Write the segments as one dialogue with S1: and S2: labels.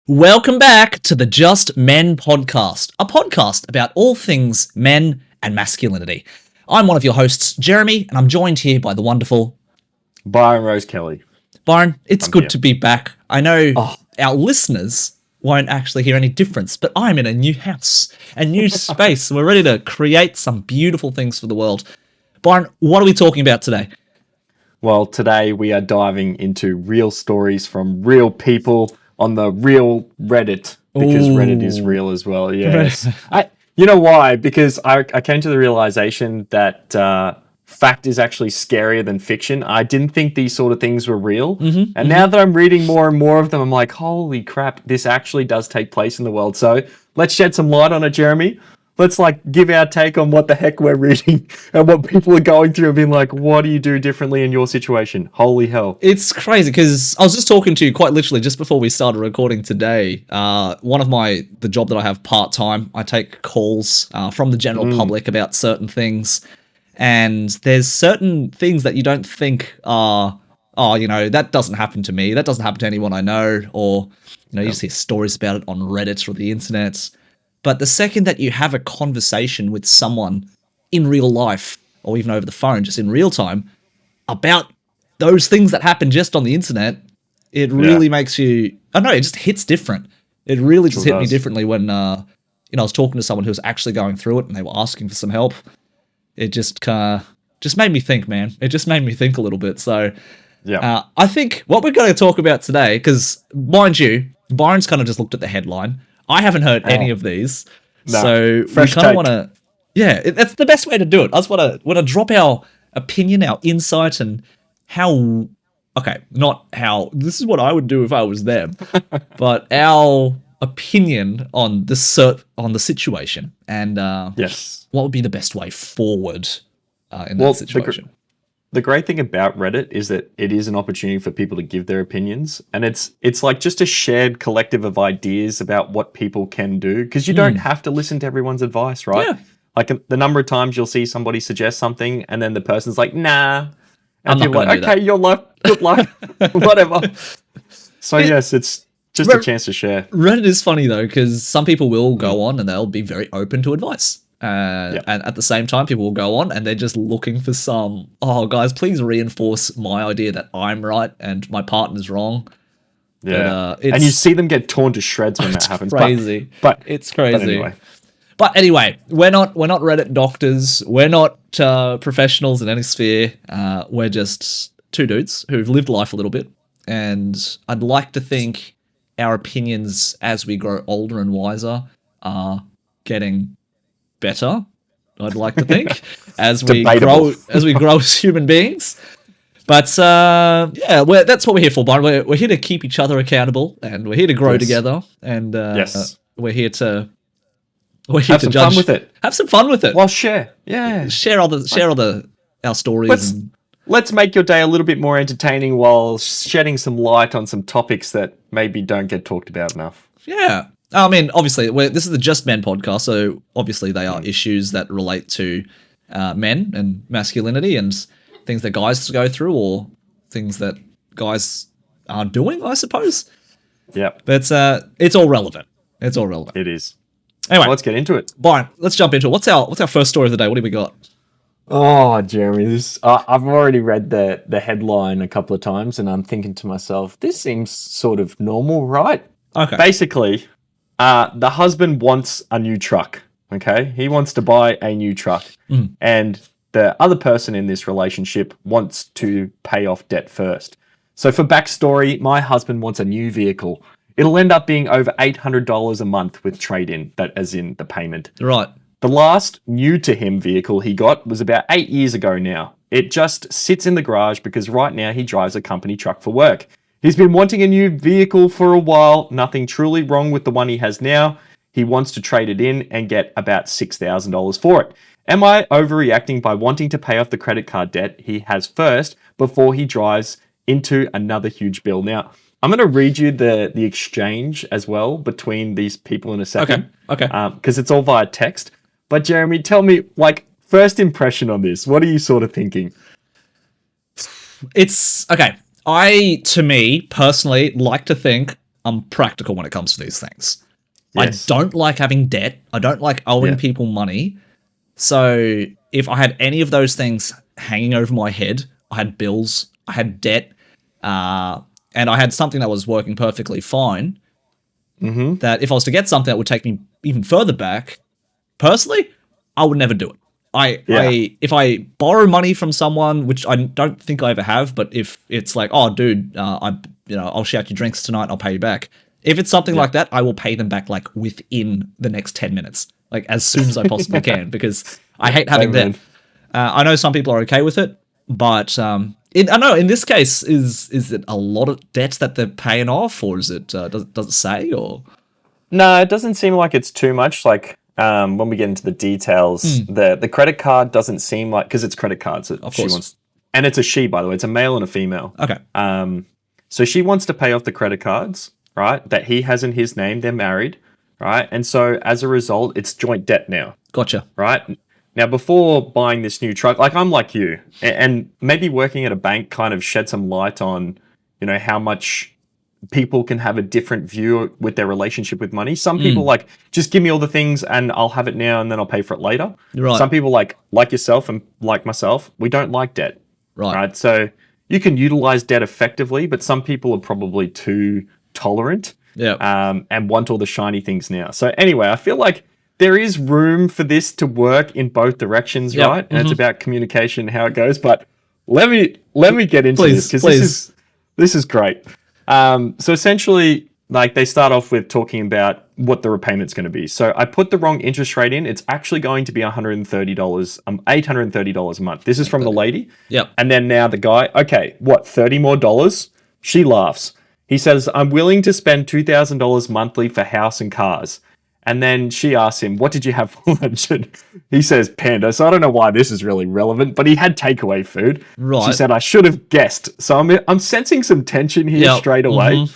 S1: Welcome back to the Just Men podcast, a podcast about all things men and masculinity. I'm one of your hosts, Jeremy, and I'm joined here by the wonderful
S2: Byron Rose Kelly.
S1: Byron. It's
S2: I'm
S1: good
S2: here.
S1: to be back. I know
S2: Oh.
S1: our listeners won't actually hear any difference, but I'm in a new house, a new space. We're ready to create some beautiful things for the world. Byron, what are we talking about today?
S2: Well, today we are diving into real stories from real people on the real Reddit, because Reddit is real as well. Yes. You know why? Because I came to the realization that fact is actually scarier than fiction. I didn't think these sort of things were real. And now that I'm reading more and more of them, I'm like, holy crap, this actually does take place in the world. So let's shed some light on it, Jeremy. Let's give our take on what the heck we're reading and what people are going through and being like, what do you do differently in your situation? Holy hell.
S1: It's crazy because I was just talking to you quite literally just before we started recording today. One of the job that I have part-time, I take calls from the general public about certain things. And there's certain things that you don't think are, that doesn't happen to me. That doesn't happen to anyone I know. Or, you just hear stories about it on Reddit or the internet. But the second that you have a conversation with someone in real life, or even over the phone, just in real time, about those things that happen just on the internet, it really makes you, I don't know, it just hits different. It really just hit me differently when, I was talking to someone who was actually going through it and they were asking for some help. It just made me think, man. It just made me think a little bit. So I think what we're going to talk about today, because mind you, Byron's kind of just looked at the headline. I haven't heard any of these.
S2: No,
S1: so we kind of want to, that's the best way to do it. I just want to drop our opinion, our insight, and not how, this is what I would do if I was them, but our opinion on the situation and what would be the best way forward in that situation.
S2: The great thing about Reddit is that it is an opportunity for people to give their opinions, and it's like just a shared collective of ideas about what people can do, because you don't have to listen to everyone's advice, right?
S1: Yeah.
S2: Like the number of times you'll see somebody suggest something and then the person's like, nah. And
S1: I'm not
S2: you're like,
S1: gonna do
S2: okay, your luck, good luck, whatever. So yes, it's just a chance to share.
S1: Reddit is funny though, because some people will go on and they'll be very open to advice. And at the same time, people will go on and they're just looking for some, guys, please reinforce my idea that I'm right and my partner's wrong.
S2: Yeah.
S1: But,
S2: and you see them get torn to shreds when that happens.
S1: Crazy.
S2: But
S1: it's crazy.
S2: But
S1: anyway, we're not Reddit doctors. We're not professionals in any sphere. We're just two dudes who've lived life a little bit. And I'd like to think our opinions as we grow older and wiser are getting better. I'd like to think as we grow as human beings. But that's what we're here for, Byron. We're here to keep each other accountable, and we're here to grow together. And we're here to
S2: have some
S1: judge.
S2: Fun with it.
S1: Have some fun with it.
S2: Well, share
S1: our stories.
S2: Let's make your day a little bit more entertaining while shedding some light on some topics that maybe don't get talked about enough.
S1: Yeah. I mean, obviously, this is the Just Men podcast, so obviously they are issues that relate to men and masculinity and things that guys go through or things that guys are doing, I suppose.
S2: Yeah.
S1: But it's all relevant. It's all relevant.
S2: It is.
S1: Anyway,
S2: well, let's get into it.
S1: Byron, let's jump into it. What's our first story of the day? What do we got?
S2: Oh, Jeremy, I've already read the headline a couple of times, and I'm thinking to myself, this seems sort of normal, right?
S1: Okay.
S2: Basically, the husband wants a new truck, okay? He wants to buy a new truck. And the other person in this relationship wants to pay off debt first. So for backstory, my husband wants a new vehicle. It'll end up being over $800 a month with trade-in, that as in the payment.
S1: Right.
S2: The last new to him vehicle he got was about 8 years ago now. It just sits in the garage because right now he drives a company truck for work. He's been wanting a new vehicle for a while. Nothing truly wrong with the one he has now. He wants to trade it in and get about $6,000 for it. Am I overreacting by wanting to pay off the credit card debt he has first before he drives into another huge bill? Now, I'm going to read you the exchange as well between these people in a second.
S1: Okay.
S2: Because it's all via text. But Jeremy, tell me, first impression on this. What are you sort of thinking?
S1: It's okay. I, to me, personally, like to think I'm practical when it comes to these things.
S2: Yes.
S1: I don't like having debt. I don't like owing
S2: Yeah.
S1: people money. So if I had any of those things hanging over my head, I had bills, I had debt, and I had something that was working perfectly fine, that if I was to get something that would take me even further back, personally, I would never do it. If I borrow money from someone, which I don't think I ever have, but if it's like, oh, dude, I'll shout you drinks tonight, I'll pay you back. If it's something like that, I will pay them back like within the next 10 minutes, like as soon as I possibly can, because I hate having debt. I know some people are okay with it, but I know in this case, is it a lot of debts that they're paying off, or is it does it say, or?
S2: No, it doesn't seem like it's too much. Like when we get into the details, the credit card doesn't seem like, because it's credit cards that she wants, and it's a she, by the way, it's a male and a female.
S1: Okay.
S2: So she wants to pay off the credit cards, right? That he has in his name. They're married, right? And so as a result, it's joint debt now.
S1: Gotcha.
S2: Right? Now, before buying this new truck, like I'm like you, and maybe working at a bank kind of shed some light on, how much people can have a different view with their relationship with money. Some people like, just give me all the things and I'll have it now and then I'll pay for it later.
S1: Right.
S2: Some people like yourself and like myself, we don't like debt. Right. So you can utilize debt effectively, but some people are probably too tolerant. And want all the shiny things now. So anyway, I feel like there is room for this to work in both directions, right? And it's about communication, how it goes. But let me get into this, because this is great. So essentially, like, they start off with talking about what the repayment's going to be. So I put the wrong interest rate in. It's actually going to be $130, $830 a month. This is from the lady.
S1: Yep.
S2: And then now the guy, okay, what, $30 more? She laughs. He says, I'm willing to spend $2,000 monthly for house and cars. And then she asks him, what did you have for lunch? And he says, Panda. So I don't know why this is really relevant, but he had takeaway food.
S1: Right.
S2: She said, I should have guessed. So I'm sensing some tension here straight away.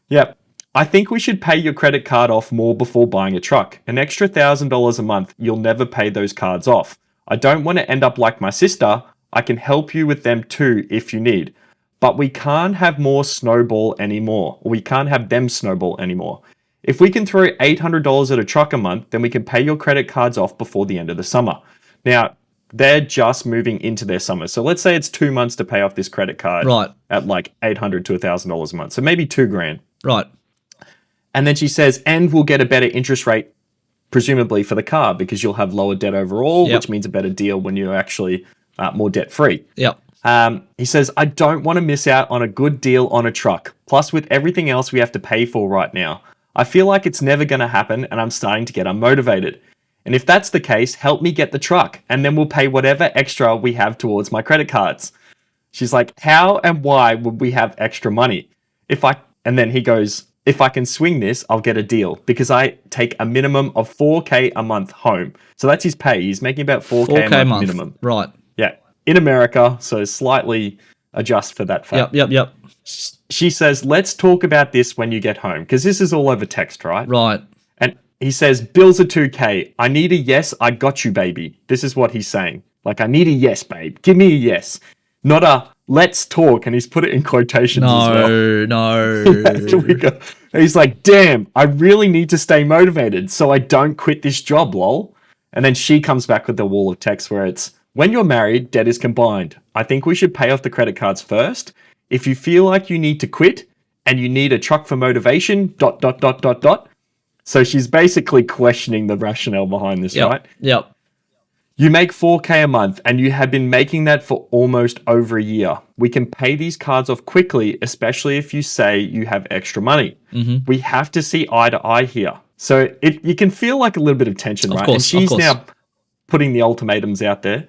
S2: Yep. I think we should pay your credit card off more before buying a truck. An extra $1,000 a month, you'll never pay those cards off. I don't want to end up like my sister. I can help you with them too if you need. But we can't have more snowball anymore. Or we can't have them snowball anymore. If we can throw $800 at a truck a month, then we can pay your credit cards off before the end of the summer. Now, they're just moving into their summer. So let's say it's 2 months to pay off this credit card at like $800 to $1,000 a month. So maybe $2,000.
S1: Right.
S2: And then she says, and we'll get a better interest rate, presumably for the car, because you'll have lower debt overall, which means a better deal when you're actually more debt free.
S1: Yep.
S2: He says, I don't want to miss out on a good deal on a truck. Plus, with everything else we have to pay for right now, I feel like it's never going to happen and I'm starting to get unmotivated. And if that's the case, help me get the truck and then we'll pay whatever extra we have towards my credit cards. She's like, how and why would we have extra money? And then he goes, if I can swing this, I'll get a deal because I take a minimum of $4,000 a month home. So that's his pay. He's making about $4,000 a month minimum.
S1: Right.
S2: Yeah. In America, so slightly adjust for that fact.
S1: Yep.
S2: She says, let's talk about this when you get home, because this is all over text, right?
S1: Right.
S2: And he says, bills are $2,000. I need a yes. I got you, baby. This is what he's saying. Like, I need a yes, babe. Give me a yes. Not a let's talk. And he's put it in quotations as well.
S1: No.
S2: Here we go. And he's like, damn, I really need to stay motivated so I don't quit this job, lol. And then she comes back with the wall of text where it's, when you're married, debt is combined. I think we should pay off the credit cards first. If you feel like you need to quit and you need a truck for motivation, ... So she's basically questioning the rationale behind this, right?
S1: Yep.
S2: You make $4,000 a month and you have been making that for almost over a year. We can pay these cards off quickly, especially if you say you have extra money. Mm-hmm. We have to see eye to eye here. So you can feel like a little bit of tension, right? And she's now putting the ultimatums out there.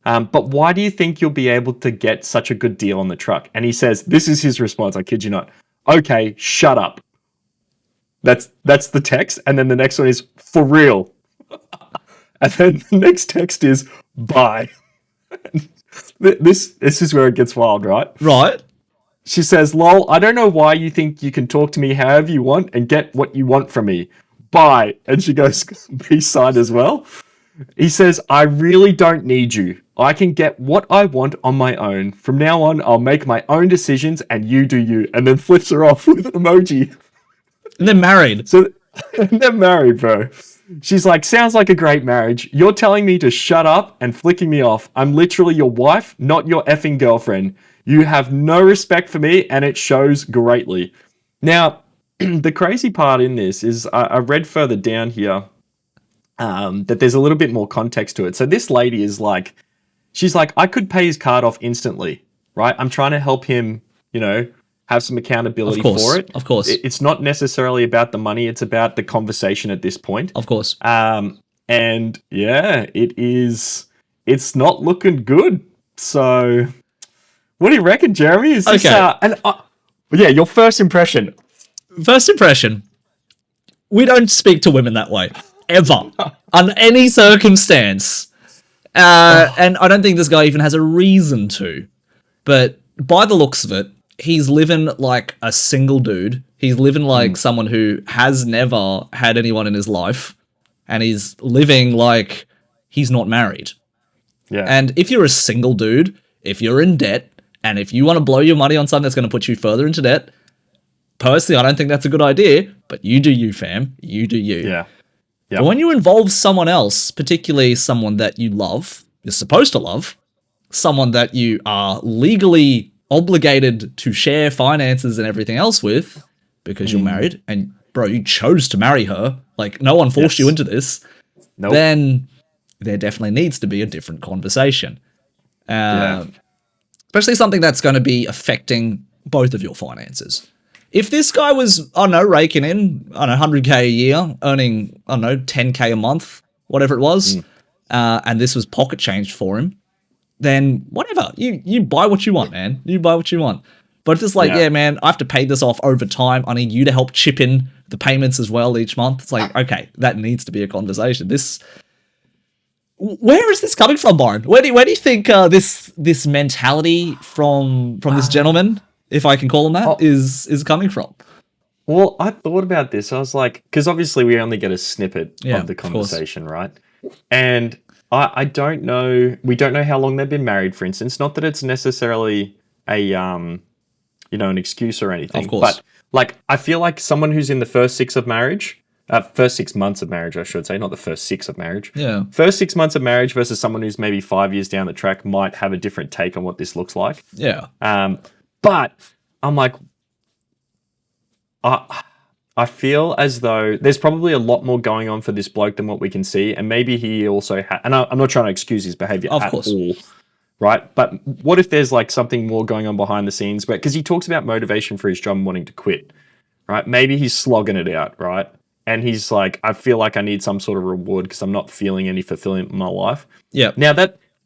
S2: But why do you think you'll be able to get such a good deal on the truck? And he says, this is his response, I kid you not. Okay, shut up. That's the text. And then the next one is, for real. And then the next text is, bye. This is where it gets wild, right?
S1: Right.
S2: She says, lol, I don't know why you think you can talk to me however you want and get what you want from me. Bye. And she goes, B-side as well. He says, I really don't need you. I can get what I want on my own. From now on, I'll make my own decisions and you do you. And then flips her off with an emoji.
S1: And they're married.
S2: So they're married, bro. She's like, sounds like a great marriage. You're telling me to shut up and flicking me off. I'm literally your wife, not your effing girlfriend. You have no respect for me, and it shows greatly. Now, the crazy part in this is I read further down here that there's a little bit more context to it. So this lady is like, she's like, I could pay his card off instantly, right? I'm trying to help him, have some accountability for it.
S1: Of course.
S2: It's not necessarily about the money. It's about the conversation at this point.
S1: Of course.
S2: And yeah, it's not looking good. So what do you reckon, Jeremy? Is this, yeah, your first impression.
S1: First impression. We don't speak to women that way. Ever. Under any circumstance. And I don't think this guy even has a reason to. But by the looks of it, he's living like a single dude. He's living like someone who has never had anyone in his life. And he's living like he's not married.
S2: Yeah.
S1: And if you're a single dude, if you're in debt, and if you want to blow your money on something that's going to put you further into debt, personally, I don't think that's a good idea. But you do you, fam. You do you.
S2: Yeah. Yep.
S1: But when you involve someone else, particularly someone that you love, you're supposed to love, someone that you are legally obligated to share finances and everything else with because you're married and, bro, you chose to marry her, like no one forced you into this, then there definitely needs to be a different conversation. Especially something that's going to be affecting both of your finances. If this guy was, I don't know, raking in, I don't know, 100K a year, earning, I don't know, 10K a month, whatever it was, and this was pocket change for him, then whatever. You buy what you want, man. You buy what you want. But if it's like, yeah, man, I have to pay this off over time. I need you to help chip in the payments as well each month. It's like, okay, that needs to be a conversation. Where is this coming from, Byron? Where do you think this mentality from this gentleman, if I can call him that, is coming from?
S2: Well, I thought about this. I was like, because obviously we only get a snippet of the conversation, right? And I don't know. We don't know how long they've been married, for instance. Not that it's necessarily an excuse or anything.
S1: Of course.
S2: But like, I feel like someone who's in the first 6 months of marriage, I should say, not the first 6 of marriage.
S1: Yeah.
S2: First 6 months of marriage versus someone who's maybe 5 years down the track might have a different take on what this looks like.
S1: Yeah.
S2: But I'm like, I feel as though there's probably a lot more going on for this bloke than what we can see. And maybe he also and I'm not trying to excuse his behavior at all, right? But what if there's like something more going on behind the scenes? Because he talks about motivation for his job and wanting to quit, right? Maybe he's slogging it out, right? And he's like, I feel like I need some sort of reward because I'm not feeling any fulfillment in my life.
S1: Yeah.
S2: Now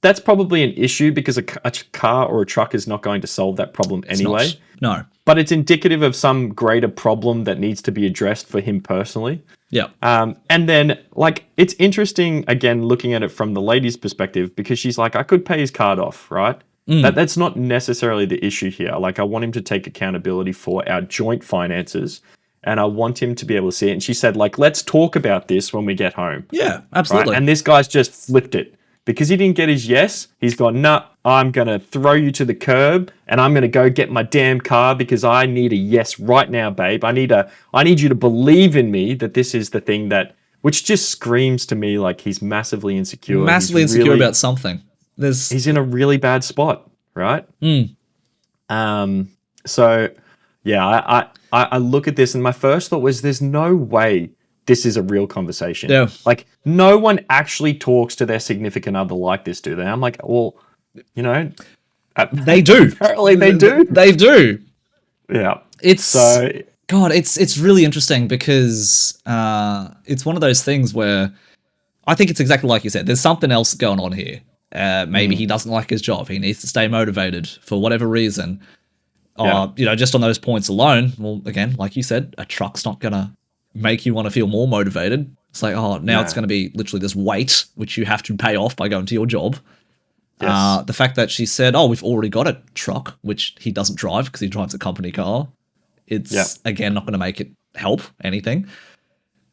S2: that's probably an issue because a car or a truck is not going to solve that problem anyway.
S1: No.
S2: But it's indicative of some greater problem that needs to be addressed for him personally.
S1: Yeah.
S2: And then, like, it's interesting, again, looking at it from the lady's perspective, because she's like, I could pay his card off, right? That's not necessarily the issue here. Like, I want him to take accountability for our joint finances, and I want him to be able to see it. And she said, like, let's talk about this when we get home.
S1: Yeah, absolutely.
S2: Right? And this guy's just flipped it. Because he didn't get his yes, he's gone, nah, I'm going to throw you to the curb and I'm going to go get my damn car because I need a yes right now, babe. I need you to believe in me that this is the thing which just screams to me like he's massively insecure.
S1: Massively insecure about something.
S2: He's in a really bad spot, right? So, yeah, I look at this and my first thought was there's no way this is a real conversation.
S1: Yeah.
S2: Like, no one actually talks to their significant other like this, do they? I'm like, well,
S1: they do.
S2: Apparently they do.
S1: They do.
S2: Yeah.
S1: It's really interesting because it's one of those things where I think it's exactly like you said. There's something else going on here. Maybe he doesn't like his job. He needs to stay motivated for whatever reason. Just on those points alone, well, again, like you said, a truck's not going to make you want to feel more motivated. It's like, it's going to be literally this weight, which you have to pay off by going to your job. Yes. The fact that she said, we've already got a truck, which he doesn't drive because he drives a company car. It's, again, not going to make it help anything.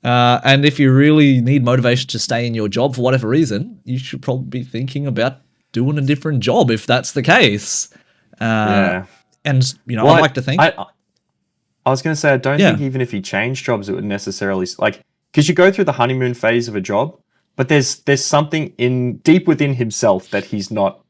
S1: And if you really need motivation to stay in your job for whatever reason, you should probably be thinking about doing a different job if that's the case. And, I'd like to think...
S2: I was going to say, I don't
S1: Yeah.
S2: think even if he changed jobs, it would necessarily like, because you go through the honeymoon phase of a job, but there's something in deep within himself that he's not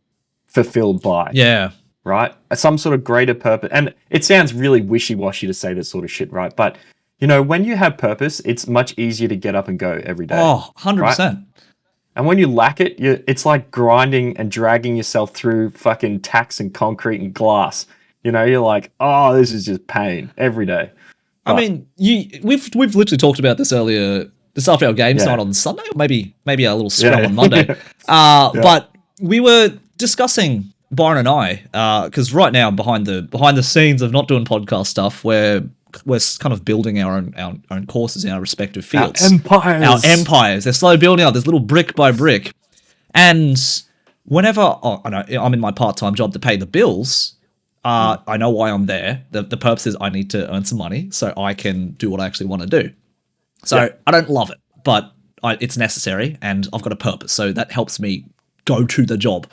S2: fulfilled by,
S1: Yeah.
S2: right? Some sort of greater purpose. And it sounds really wishy-washy to say this sort of shit, right? But you know, when you have purpose, it's much easier to get up and go every day.
S1: Oh, 100%.
S2: And when you lack it, it's like grinding and dragging yourself through fucking tacks and concrete and glass. You know, you're like, oh, this is just pain every day.
S1: I mean, we've literally talked about this earlier, just after our games night on Sunday, or maybe a little scrum on Monday. But we were discussing, Byron and I, because right now behind the scenes of not doing podcast stuff, we're kind of building our own courses in our respective fields. Our empires. They're slowly building up. There's little brick by brick. And whenever I know I'm in my part-time job to pay the bills, I know why I'm there. The purpose is I need to earn some money so I can do what I actually want to do. So I don't love it, but it's necessary and I've got a purpose. So that helps me go to the job,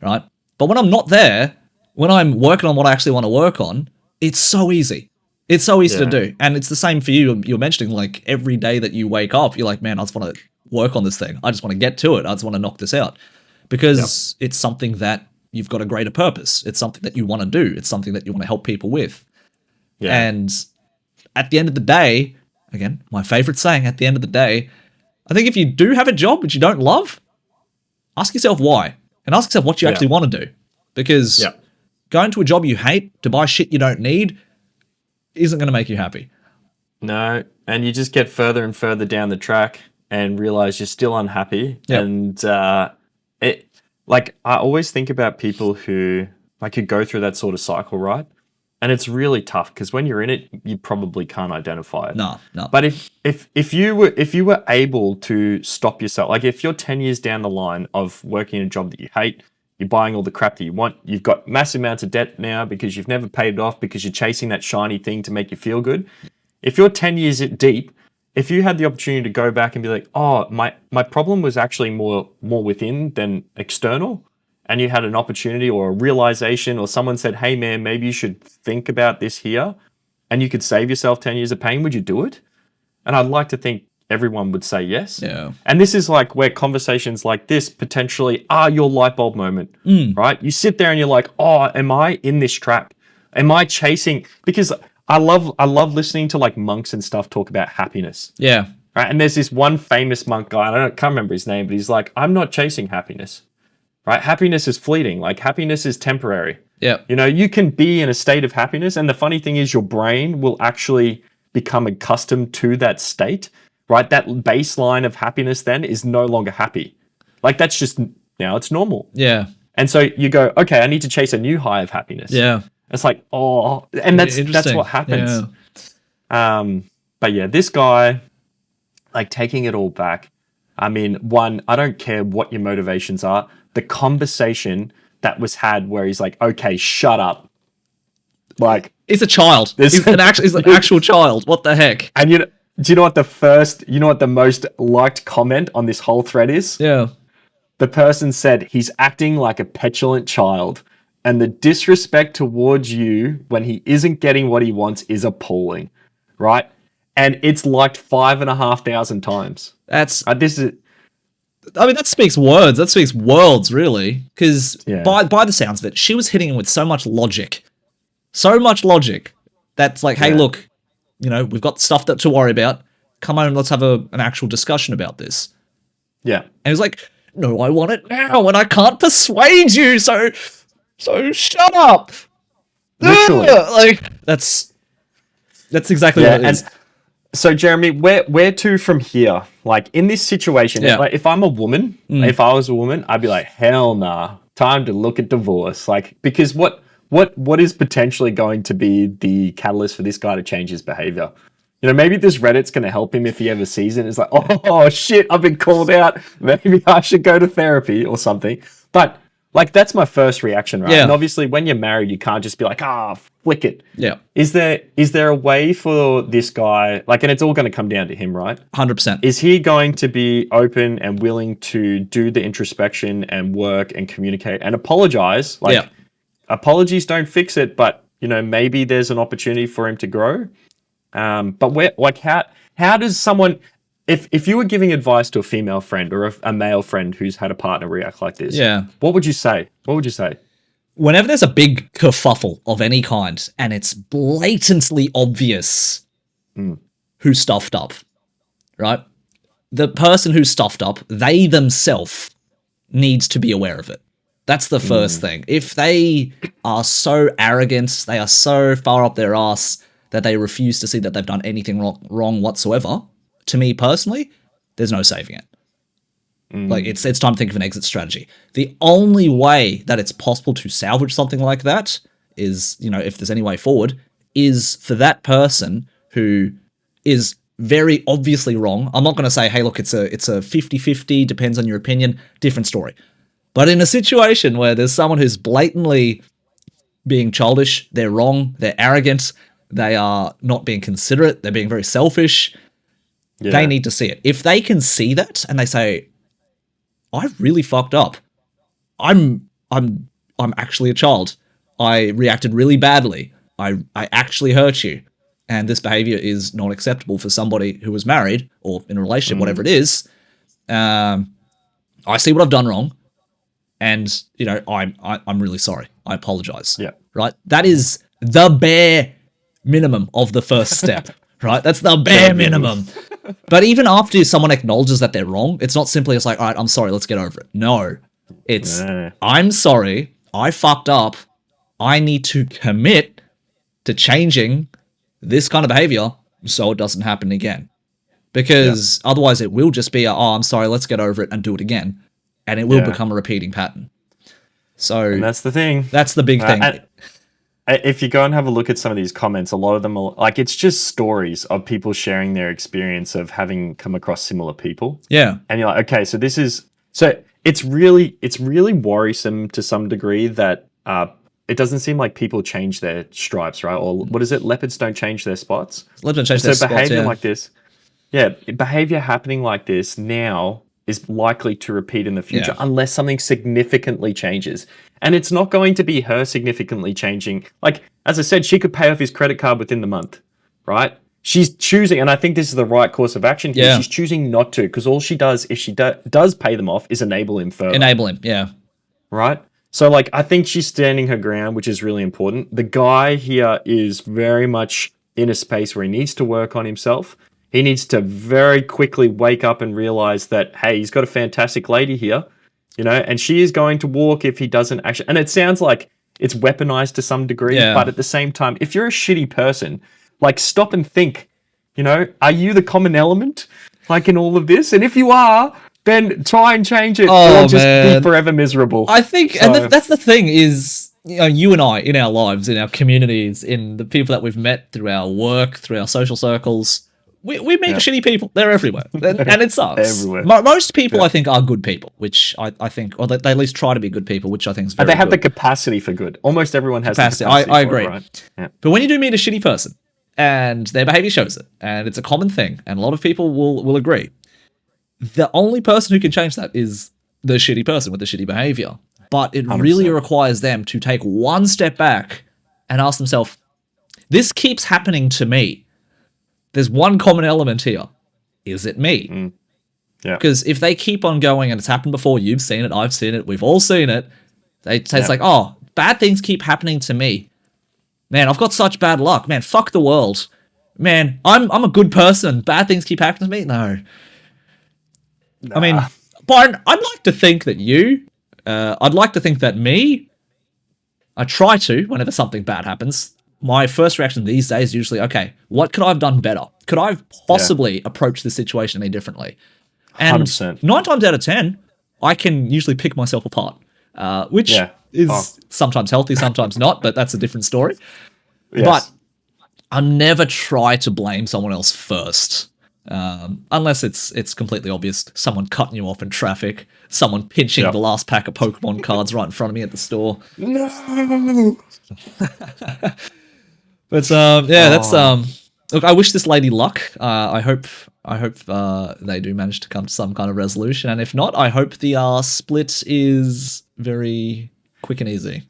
S1: right? But when I'm not there, when I'm working on what I actually want to work on, it's so easy. It's so easy to do. And it's the same for you. You're mentioning like every day that you wake up, you're like, man, I just want to work on this thing. I just want to get to it. I just want to knock this out because it's something that you've got a greater purpose. It's something that you want to do. It's something that you want to help people with. Yeah. And at the end of the day, again, my favorite saying, at the end of the day, I think if you do have a job which you don't love, ask yourself why and ask yourself what you actually want to do. Because going to a job you hate to buy shit you don't need isn't going to make you happy.
S2: No, and you just get further and further down the track and realize you're still unhappy. Yep. And I always think about people who could go through that sort of cycle, right? And it's really tough because when you're in it, you probably can't identify it.
S1: No.
S2: But if you were able to stop yourself, like if you're 10 years down the line of working in a job that you hate, you're buying all the crap that you want, you've got massive amounts of debt now because you've never paid it off because you're chasing that shiny thing to make you feel good. If you're 10 years deep, if you had the opportunity to go back and be like, oh, my problem was actually more within than external, and you had an opportunity or a realization or someone said, hey man, maybe you should think about this here, and you could save yourself 10 years of pain, would you do it? And I'd like to think everyone would say yes.
S1: Yeah.
S2: And this is like where conversations like this potentially are your light bulb moment, right? You sit there and you're like, oh, am I in this trap? Am I chasing? Because I love listening to like monks and stuff talk about happiness.
S1: Yeah.
S2: Right. And there's this one famous monk guy, I can't remember his name, but he's like, I'm not chasing happiness. Right? Happiness is fleeting. Like happiness is temporary.
S1: Yeah.
S2: You know, you can be in a state of happiness. And the funny thing is your brain will actually become accustomed to that state. Right? That baseline of happiness then is no longer happy. Like that's just now it's normal.
S1: Yeah.
S2: And so you go, okay, I need to chase a new high of happiness.
S1: Yeah.
S2: It's like, oh, and that's what happens.
S1: Yeah.
S2: But yeah, this guy, like taking it all back. I mean, one, I don't care what your motivations are. The conversation that was had where he's like, okay, shut up. Like,
S1: he's a child. He's an actual child. What the heck?
S2: And do you know what the most liked comment on this whole thread is?
S1: Yeah.
S2: The person said he's acting like a petulant child, and the disrespect towards you when he isn't getting what he wants is appalling, right? And it's liked 5,500 times.
S1: That's
S2: that
S1: speaks words. That speaks worlds, really. Because by the sounds of it, she was hitting him with so much logic. So much logic. That's like, hey, look, you know, we've got stuff to worry about. Come on, let's have an actual discussion about this.
S2: Yeah.
S1: And he was like, no, I want it now, and I can't persuade you, so shut up.
S2: Literally.
S1: Like, that's exactly what it is.
S2: So, Jeremy, where to from here? Like, in this situation, if I'm a woman, if I was a woman, I'd be like, hell nah, time to look at divorce. Like, because what is potentially going to be the catalyst for this guy to change his behavior? You know, maybe this Reddit's going to help him if he ever sees it. It's like, oh, shit, I've been called out. Maybe I should go to therapy or something. But, like, that's my first reaction, right?
S1: Yeah.
S2: And obviously, when you're married, you can't just be like, flick it.
S1: Yeah.
S2: Is there a way for this guy, like, and it's all going to come down to him, right?
S1: 100%.
S2: Is he going to be open and willing to do the introspection and work and communicate and apologize? Like, apologies don't fix it, but maybe there's an opportunity for him to grow. But how does someone, if you were giving advice to a female friend or a male friend who's had a partner react like this,
S1: Yeah.
S2: what would you say? What would you say?
S1: Whenever there's a big kerfuffle of any kind and it's blatantly obvious who stuffed up, right? The person who stuffed up, they themselves needs to be aware of it. That's the first thing. If they are so arrogant, they are so far up their ass that they refuse to see that they've done anything wrong whatsoever, to me personally, there's no saving it. Like, it's time to think of an exit strategy. The only way that it's possible to salvage something like that is, if there's any way forward, is for that person who is very obviously wrong. I'm not going to say, hey, look, it's a 50-50, depends on your opinion, different story. But in a situation where there's someone who's blatantly being childish, they're wrong, they're arrogant, they are not being considerate, they're being very selfish, they need to see it. If they can see that and they say, I really fucked up. I'm actually a child. I reacted really badly. I actually hurt you. And this behavior is not acceptable for somebody who was married or in a relationship, whatever it is. I see what I've done wrong. And, I'm really sorry. I apologize.
S2: Yeah.
S1: Right? That is the bare minimum of the first step. Right? That's the bare minimum. But even after someone acknowledges that they're wrong, it's not simply it's like, all right, I'm sorry, let's get over it. No. It's, I'm sorry, I fucked up. I need to commit to changing this kind of behavior so it doesn't happen again. Because otherwise it will just be, I'm sorry, let's get over it and do it again. And it will become a repeating pattern. So
S2: and that's the thing.
S1: That's the big thing.
S2: If you go and have a look at some of these comments, a lot of them are like, it's just stories of people sharing their experience of having come across similar people.
S1: Yeah.
S2: And you're like, okay, so it's really worrisome to some degree that it doesn't seem like people change their stripes, right? Or what is it? Leopards don't change their spots.
S1: Leopards don't change their spots,
S2: behavior like this, behavior happening like this now is likely to repeat in the future unless something significantly changes. And it's not going to be her significantly changing. Like, as I said, she could pay off his credit card within the month, right? She's choosing, and I think this is the right course of action here. She's choosing not to, because all she does, if she does pay them off, is enable him further.
S1: Enable him, yeah.
S2: Right? So, like, I think she's standing her ground, which is really important. The guy here is very much in a space where he needs to work on himself. He needs to very quickly wake up and realize that, hey, he's got a fantastic lady here, and she is going to walk if he doesn't actually. And it sounds like it's weaponized to some degree, but at the same time, if you're a shitty person, like, stop and think, are you the common element, like, in all of this? And if you are, then try and change it, or just be forever miserable.
S1: I think, and that's the thing is, you and I, in our lives, in our communities, in the people that we've met through our work, through our social circles, we meet shitty people. They're everywhere. And it sucks.
S2: Everywhere.
S1: Most people, I think, are good people, which I think, or they at least try to be good people, which I think is very good.
S2: They have the capacity for good. Almost everyone has the capacity.
S1: I agree.
S2: Right? Yeah.
S1: But when you do meet a shitty person, and their behavior shows it, and it's a common thing, and a lot of people will agree, the only person who can change that is the shitty person with the shitty behavior. But it 100%. Really requires them to take one step back and ask themselves, this keeps happening to me. There's one common element here. Is it me?
S2: Yeah.
S1: Because if they keep on going, and it's happened before, you've seen it, I've seen it, we've all seen it, it's like, bad things keep happening to me. Man, I've got such bad luck. Man, fuck the world. Man, I'm a good person. Bad things keep happening to me? No. Nah. I mean, Byron, I'd like to think that I'd like to think that me, I try to, whenever something bad happens, my first reaction these days is usually, okay, what could I have done better? Could I have possibly approached the situation any differently? And
S2: 100%.
S1: 9 times out of 10, I can usually pick myself apart, which is sometimes healthy, sometimes not, but that's a different story. Yes. But I never try to blame someone else first, unless it's completely obvious. Someone cutting you off in traffic, someone pinching the last pack of Pokemon cards right in front of me at the store.
S2: No.
S1: But that's look, I wish this lady luck. I hope they do manage to come to some kind of resolution, and if not, I hope the split is very quick and easy.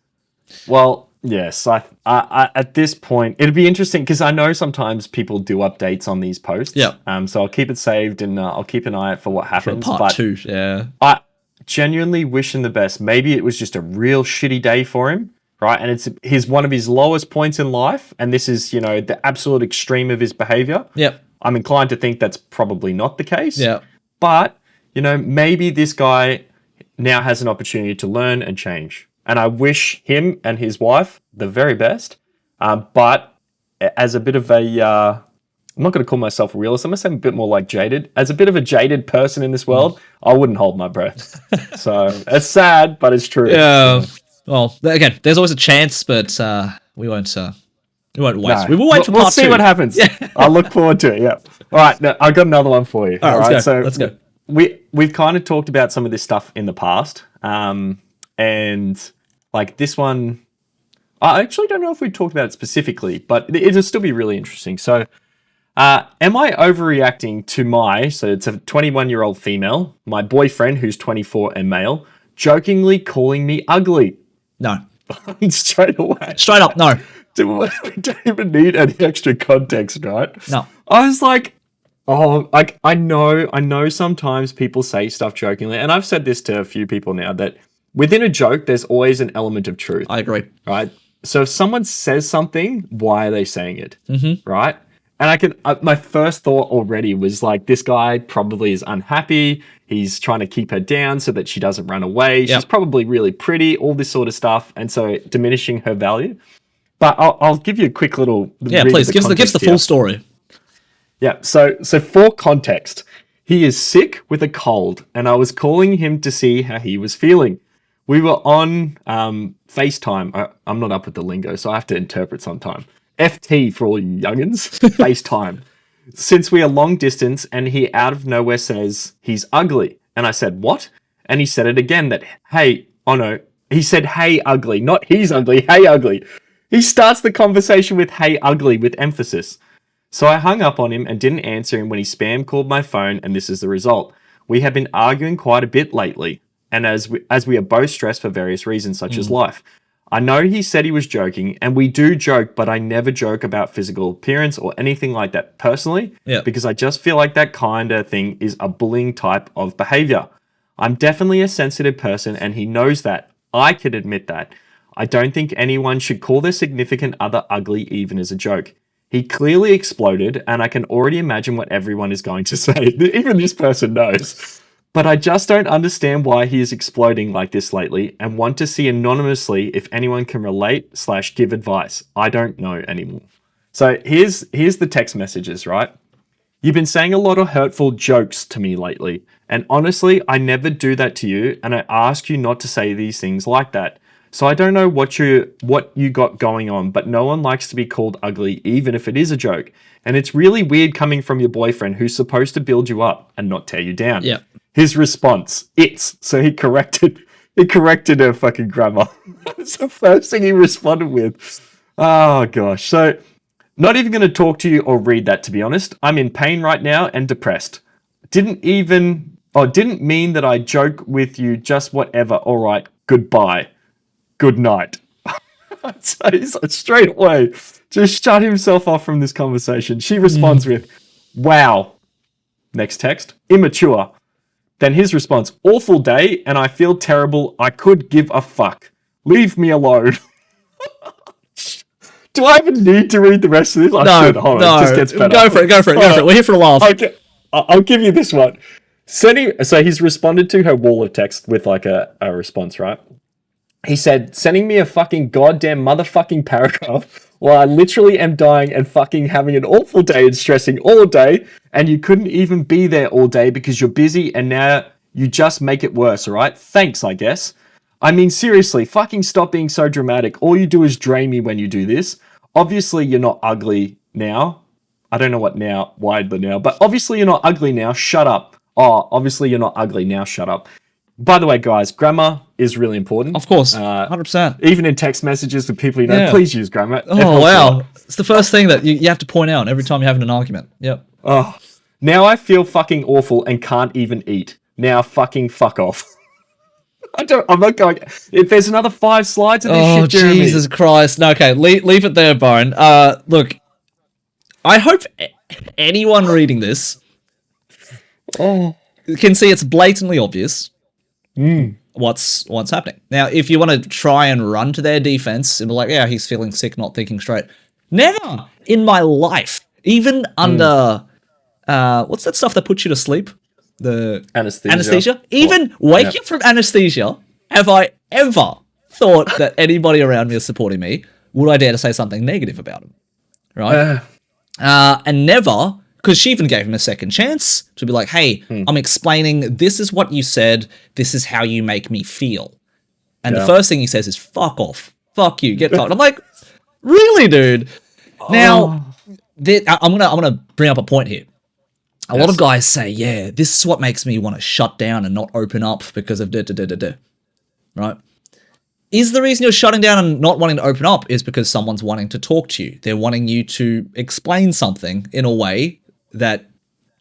S2: Well, Yes, I at this point, it'd be interesting because I know sometimes people do updates on these posts.
S1: Yeah.
S2: So I'll keep it saved and I'll keep an eye out for what
S1: For
S2: happens.
S1: part
S2: but
S1: 2, yeah.
S2: I genuinely wish him the best. Maybe it was just a real shitty day for him, right? And it's one of his lowest points in life, and this is, you know, the absolute extreme of his behavior.
S1: Yep.
S2: I'm inclined to think that's probably not the case.
S1: Yeah.
S2: But, you know, maybe this guy now has an opportunity to learn and change. And I wish him and his wife the very best. But as a bit of a, I'm not going to call myself a realist. I'm going to say I'm a bit more like jaded. As a bit of a jaded person in this world, I wouldn't hold my breath. So it's sad, but it's true.
S1: Yeah. Well, again, there's always a chance, but we won't waste.
S2: No.
S1: We will wait for
S2: We'll
S1: part
S2: see
S1: 2.
S2: what happens.
S1: Yeah.
S2: I'll look forward to it. Yeah. All right. Now, I've got another one for you.
S1: All right, let's go.
S2: We've kind of talked about some of this stuff in the past. And like this one, I actually don't know if we talked about it specifically, but it'll still be really interesting. So, am I overreacting to so it's a 21-year-old female, my boyfriend who's 24 and male, jokingly calling me ugly?
S1: No.
S2: Straight away.
S1: Straight up, no.
S2: We don't even need any extra context, right?
S1: No.
S2: I was like, oh, I know sometimes people say stuff jokingly, and I've said this to a few people now, that within a joke, there's always an element of truth.
S1: I agree.
S2: Right? So if someone says something, why are they saying it?
S1: Mm-hmm.
S2: Right? And my first thought already was like, this guy probably is unhappy. He's trying to keep her down so that she doesn't run away.
S1: Yep.
S2: She's probably really pretty, all this sort of stuff. And so diminishing her value. But I'll give you a quick little...
S1: Yeah, please, give us the full story.
S2: Yeah, so for context, he is sick with a cold, and I was calling him to see how he was feeling. We were on FaceTime. I'm not up with the lingo, so I have to interpret sometime. FT for all you youngins. FaceTime. Since we are long distance, and he out of nowhere says he's ugly. And I said, what? And he said it again, he said, hey, ugly. Not he's ugly, hey, ugly. He starts the conversation with hey, ugly, with emphasis. So I hung up on him and didn't answer him when he spam called my phone, and this is the result. We have been arguing quite a bit lately, and as we are both stressed for various reasons, such as life. I know he said he was joking, and we do joke, but I never joke about physical appearance or anything like that personally, because I just feel like that kind of thing is a bullying type of behavior. I'm definitely a sensitive person, and he knows that. I can admit that. I don't think anyone should call their significant other ugly even as a joke. He clearly exploded, and I can already imagine what everyone is going to say. Even this person knows. But I just don't understand why he is exploding like this lately, and want to see anonymously if anyone can relate / give advice. I don't know anymore. So here's the text messages, right? You've been saying a lot of hurtful jokes to me lately, and honestly, I never do that to you, and I ask you not to say these things like that. So I don't know what you got going on, but no one likes to be called ugly, even if it is a joke. And it's really weird coming from your boyfriend who's supposed to build you up and not tear you down.
S1: Yeah.
S2: His response, so he corrected her fucking grammar. That's the first thing he responded with. Oh gosh. So not even going to talk to you or read that, to be honest. I'm in pain right now and depressed. Didn't mean that I joke with you, just whatever. All right. Goodbye. Good night. So he's like, straight away just shut himself off from this conversation. She responds with, wow. Next text, immature. Then his response, awful day and I feel terrible. I could give a fuck. Leave me alone. Do I even need to read the rest of this?
S1: No,
S2: Hold on, it just gets better.
S1: Go for it. We're here for a laugh.
S2: Okay, I'll give you this one. So he's responded to her wall of text with like a response, right? He said, sending me a fucking goddamn motherfucking paragraph while I literally am dying and fucking having an awful day and stressing all day, and you couldn't even be there all day because you're busy and now you just make it worse, alright? Thanks, I guess. I mean, seriously, fucking stop being so dramatic. All you do is drain me when you do this. Obviously, you're not ugly now. I don't know why the now, but obviously you're not ugly now. Shut up. Oh, obviously you're not ugly now. Shut up. By the way, guys, grammar is really important.
S1: Of course, 100%.
S2: Even in text messages with people you know, please use grammar.
S1: Oh, wow. It's the first thing that you have to point out every time you're having an argument. Yep.
S2: Oh, now I feel fucking awful and can't even eat. Now fucking fuck off. I'm not going. If there's another 5 slides of this
S1: Oh,
S2: shit, Jeremy.
S1: Jesus Christ. No, okay, leave it there, Byron. Look, I hope anyone reading this can see it's blatantly obvious what's happening. Now, if you want to try and run to their defense and be like, yeah, he's feeling sick, not thinking straight. Never in my life, even under, what's that stuff that puts you to sleep? The anesthesia. Even waking from anesthesia, have I ever thought that anybody around me is supporting me? Would I dare to say something negative about him? Right? And never, because she even gave him a second chance to be like, hey, I'm explaining, this is what you said, this is how you make me feel. And the first thing he says is, fuck off. Fuck you, get fucked. I'm like, really, dude? Now, I'm gonna bring up a point here. A lot of guys say, yeah, this is what makes me want to shut down and not open up because of da-da-da-da-da. Right? Is the reason you're shutting down and not wanting to open up is because someone's wanting to talk to you. They're wanting you to explain something in a way that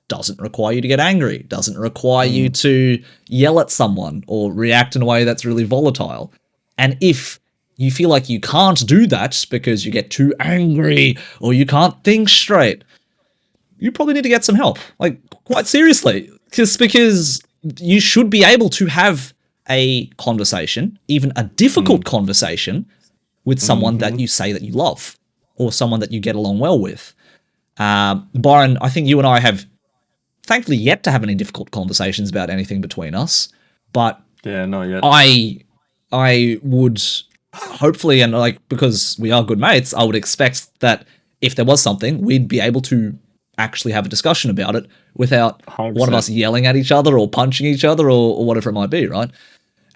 S1: doesn't require you to get angry, doesn't require you to yell at someone or react in a way that's really volatile. And if you feel like you can't do that because you get too angry or you can't think straight, you probably need to get some help. Like, quite seriously. Because you should be able to have a conversation, even a difficult conversation, with someone that you say that you love or someone that you get along well with. Byron, I think you and I have thankfully yet to have any difficult conversations about anything between us, but
S2: yeah, not yet.
S1: I would hopefully, and like, because we are good mates, I would expect that if there was something, we'd be able to actually have a discussion about it without
S2: 100%.
S1: one of us yelling at each other or punching each other or whatever it might be, right?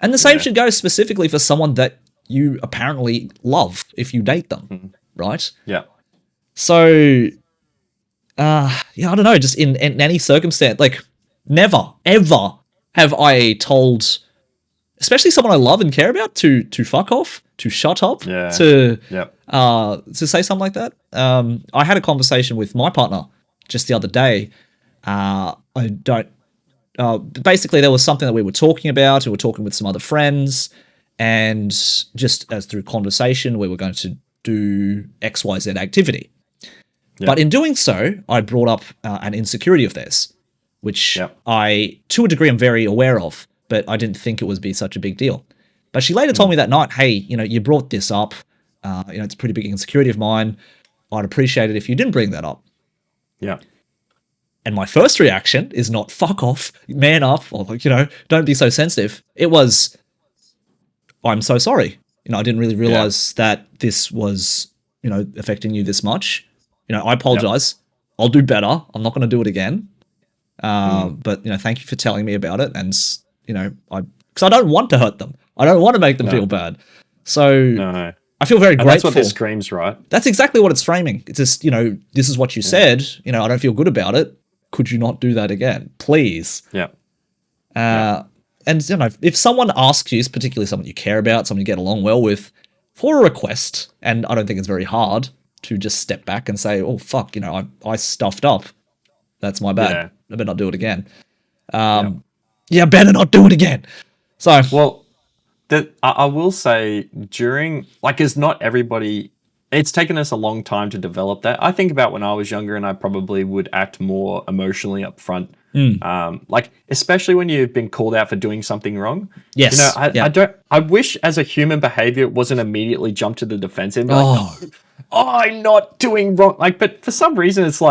S1: And the same should go specifically for someone that you apparently love if you date them, right?
S2: Yeah.
S1: So, I don't know, just in any circumstance, like, never, ever have I told, especially someone I love and care about, to fuck off, to shut up, to say something like that. I had a conversation with my partner just the other day. Basically there was something that we were talking about, we were talking with some other friends, and just as through conversation, we were going to do XYZ activity. But in doing so, I brought up an insecurity of theirs, which I, to a degree, am very aware of, but I didn't think it would be such a big deal. But she later told me that night, hey, you brought this up. It's a pretty big insecurity of mine. I'd appreciate it if you didn't bring that up.
S2: Yeah.
S1: And my first reaction is not fuck off, man up, or don't be so sensitive. It was, I'm so sorry. I didn't really realize that this was, affecting you this much. I apologize. I'll do better. I'm not going to do it again. But thank you for telling me about it. And because I don't want to hurt them. I don't want to make them feel bad. So I feel very grateful.
S2: That's what this screams, right?
S1: That's exactly what it's framing. It's just, this is what you said. I don't feel good about it. Could you not do that again, please?
S2: Yeah.
S1: And if someone asks you, particularly someone you care about, someone you get along well with, for a request, and I don't think it's very hard to just step back and say, oh fuck, I stuffed up. That's my bad.
S2: Yeah.
S1: I better not do it again. Better not do it again. So
S2: well, I will say during, is not everybody. It's taken us a long time to develop that. I think about when I was younger and I probably would act more emotionally up front. Especially when you've been called out for doing something wrong.
S1: Yes.
S2: I wish as a human behavior, it wasn't immediately jump to the defensive and be no, I'm not doing wrong. But for some reason it's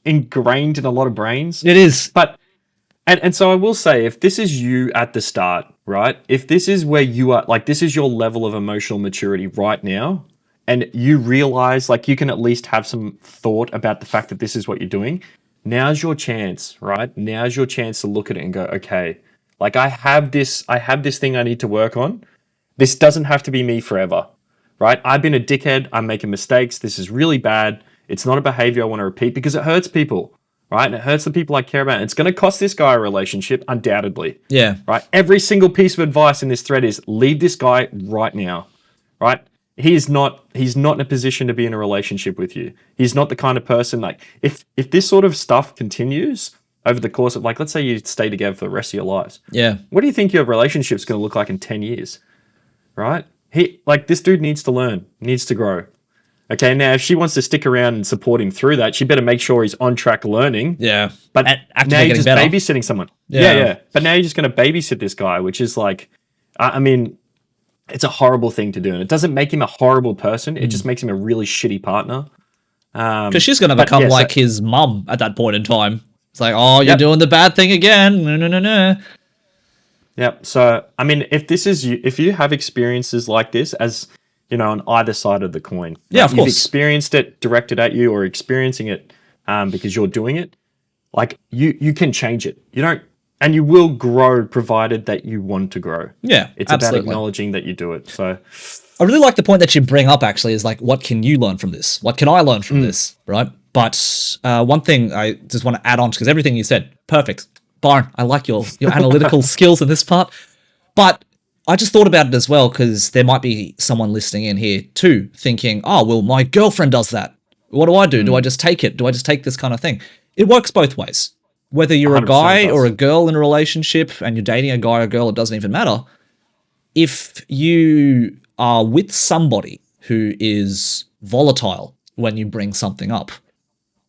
S2: ingrained in a lot of brains.
S1: It is.
S2: But, and so I will say, if this is you at the start, right? If this is where you are, this is your level of emotional maturity right now, and you realize you can at least have some thought about the fact that this is what you're doing, now's your chance, right? Now's your chance to look at it and go, okay, I have this thing I need to work on. This doesn't have to be me forever, right? I've been a dickhead. I'm making mistakes. This is really bad. It's not a behavior I want to repeat because it hurts people, right? And it hurts the people I care about. And it's going to cost this guy a relationship, undoubtedly.
S1: Yeah.
S2: Right? Every single piece of advice in this thread is leave this guy right now, right? He's not in a position to be in a relationship with you. He's not the kind of person if this sort of stuff continues, over the course of, like, let's say you stay together for the rest of your lives.
S1: Yeah.
S2: What do you think your relationship's going to look like in 10 years? Right? This dude needs to learn, needs to grow. Okay, now if she wants to stick around and support him through that, she better make sure he's on track learning.
S1: Yeah.
S2: But now you're just
S1: better.
S2: babysitting someone. Yeah. But now you're just going to babysit this guy, which is like, I mean, it's a horrible thing to do. And it doesn't make him a horrible person. It just makes him a really shitty partner.
S1: Because she's going to become like his mum at that point in time. It's like, oh, you're doing the bad thing again. No.
S2: Yep. So, I mean, if you have experiences like this, as you know, on either side of the coin,
S1: yeah, of course,
S2: you've experienced it directed at you, or experiencing it because you're doing it. Like you can change it. You don't, and you will grow, provided that you want to grow.
S1: Yeah,
S2: it's
S1: absolutely.
S2: about acknowledging that you do it. So,
S1: I really like the point that you bring up. Actually, is like, what can you learn from this? What can I learn from this? Right. But one thing I just want to add on, because everything you said, perfect. Byron, I like your analytical skills in this part. But I just thought about it as well, because there might be someone listening in here too, thinking, oh, well, my girlfriend does that. What do I do? Do I just take it? Do I just take this kind of thing? It works both ways. Whether you're a guy or a girl in a relationship and you're dating a guy or a girl, it doesn't even matter. If you are with somebody who is volatile when you bring something up,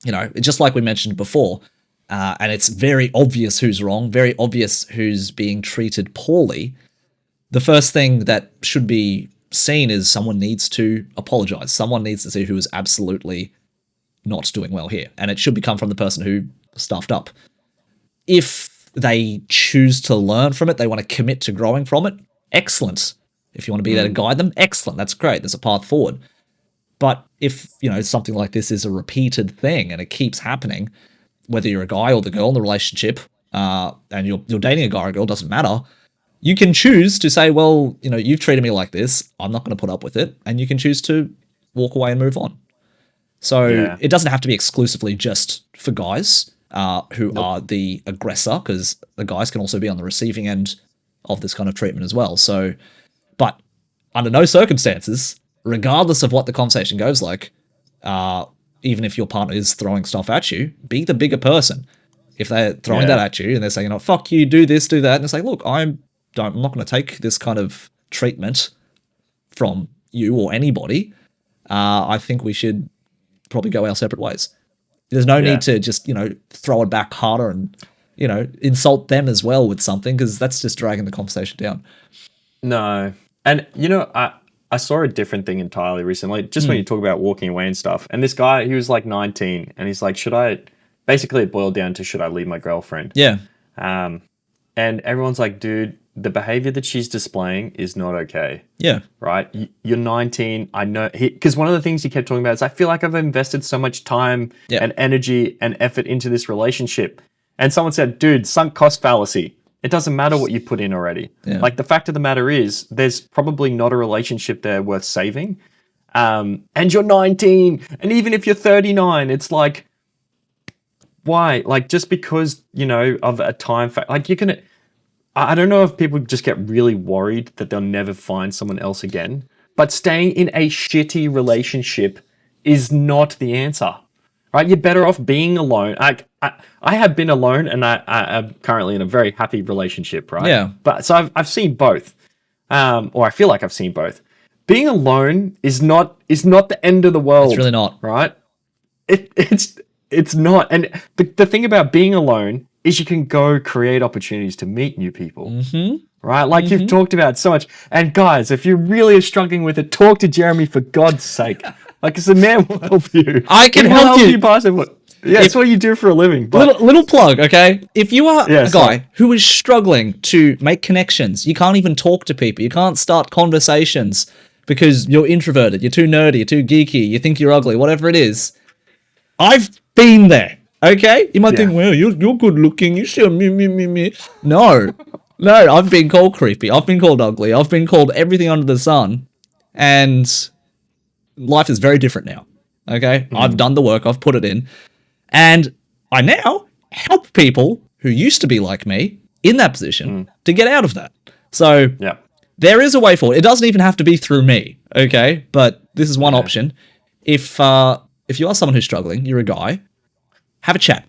S1: you know, just like we mentioned before, and it's very obvious who's wrong, very obvious who's being treated poorly, the first thing that should be seen is someone needs to apologize. Someone needs to see who is absolutely not doing well here. And it should come from the person who stuffed up. If they choose to learn from it, they want to commit to growing from it, excellent. If you want to be there to guide them, excellent. That's great. There's a path forward. But if, you know, something like this is a repeated thing and it keeps happening, whether you're a guy or the girl in the relationship, and you're dating a guy or a girl, doesn't matter. You can choose to say, well, you know, you've treated me like this. I'm not going to put up with it. And you can choose to walk away and move on. So it doesn't have to be exclusively just for guys who are the aggressor, because the guys can also be on the receiving end of this kind of treatment as well. So, but under no circumstances, regardless of what the conversation goes like, even if your partner is throwing stuff at you, be the bigger person. If they're throwing that at you and they're saying, oh, fuck you, do this, do that, and it's like, look, I'm not going to take this kind of treatment from you or anybody. I think we should probably go our separate ways. There's no need to just, you know, throw it back harder and, you know, insult them as well with something, because that's just dragging the conversation down.
S2: No. And, you know, I saw a different thing entirely recently, just when you talk about walking away and stuff. And this guy, he was like 19, and he's like, basically it boiled down to, should I leave my girlfriend?
S1: Yeah.
S2: And everyone's like, dude, the behavior that she's displaying is not okay.
S1: Yeah.
S2: Right? You're 19. I know, because one of the things he kept talking about is, I feel like I've invested so much time and energy and effort into this relationship. And someone said, dude, sunk cost fallacy. It doesn't matter what you put in already. Yeah. Like, the fact of the matter is, there's probably not a relationship there worth saving. And you're 19. And even if you're 39, it's like, why? Like, just because, you know, of a time fact, like, I don't know if people just get really worried that they'll never find someone else again, but staying in a shitty relationship is not the answer, right? You're better off being alone. I have been alone, and I'm currently in a very happy relationship, right?
S1: Yeah.
S2: But so I've seen both, or I feel like I've seen both. Being alone is not the end of the world.
S1: It's really not,
S2: right? It's not. And the thing about being alone is you can go create opportunities to meet new people, right? Like you've talked about so much. And guys, if you really are struggling with it, talk to Jeremy, for God's sake. Like, the man will help you.
S1: I can help you.
S2: Yeah, it's what you do for a living. But
S1: little plug, okay? If you are a guy who is struggling to make connections, you can't even talk to people, you can't start conversations because you're introverted, you're too nerdy, you're too geeky, you think you're ugly, whatever it is, I've been there. Okay, you might think, well, you're good looking. You see me. No, I've been called creepy. I've been called ugly. I've been called everything under the sun, and life is very different now. Okay, I've done the work. I've put it in, and I now help people who used to be like me in that position to get out of that. So there is a way forward. It doesn't even have to be through me. Okay, but this is one option. If you are someone who's struggling, you're a guy. Have a chat.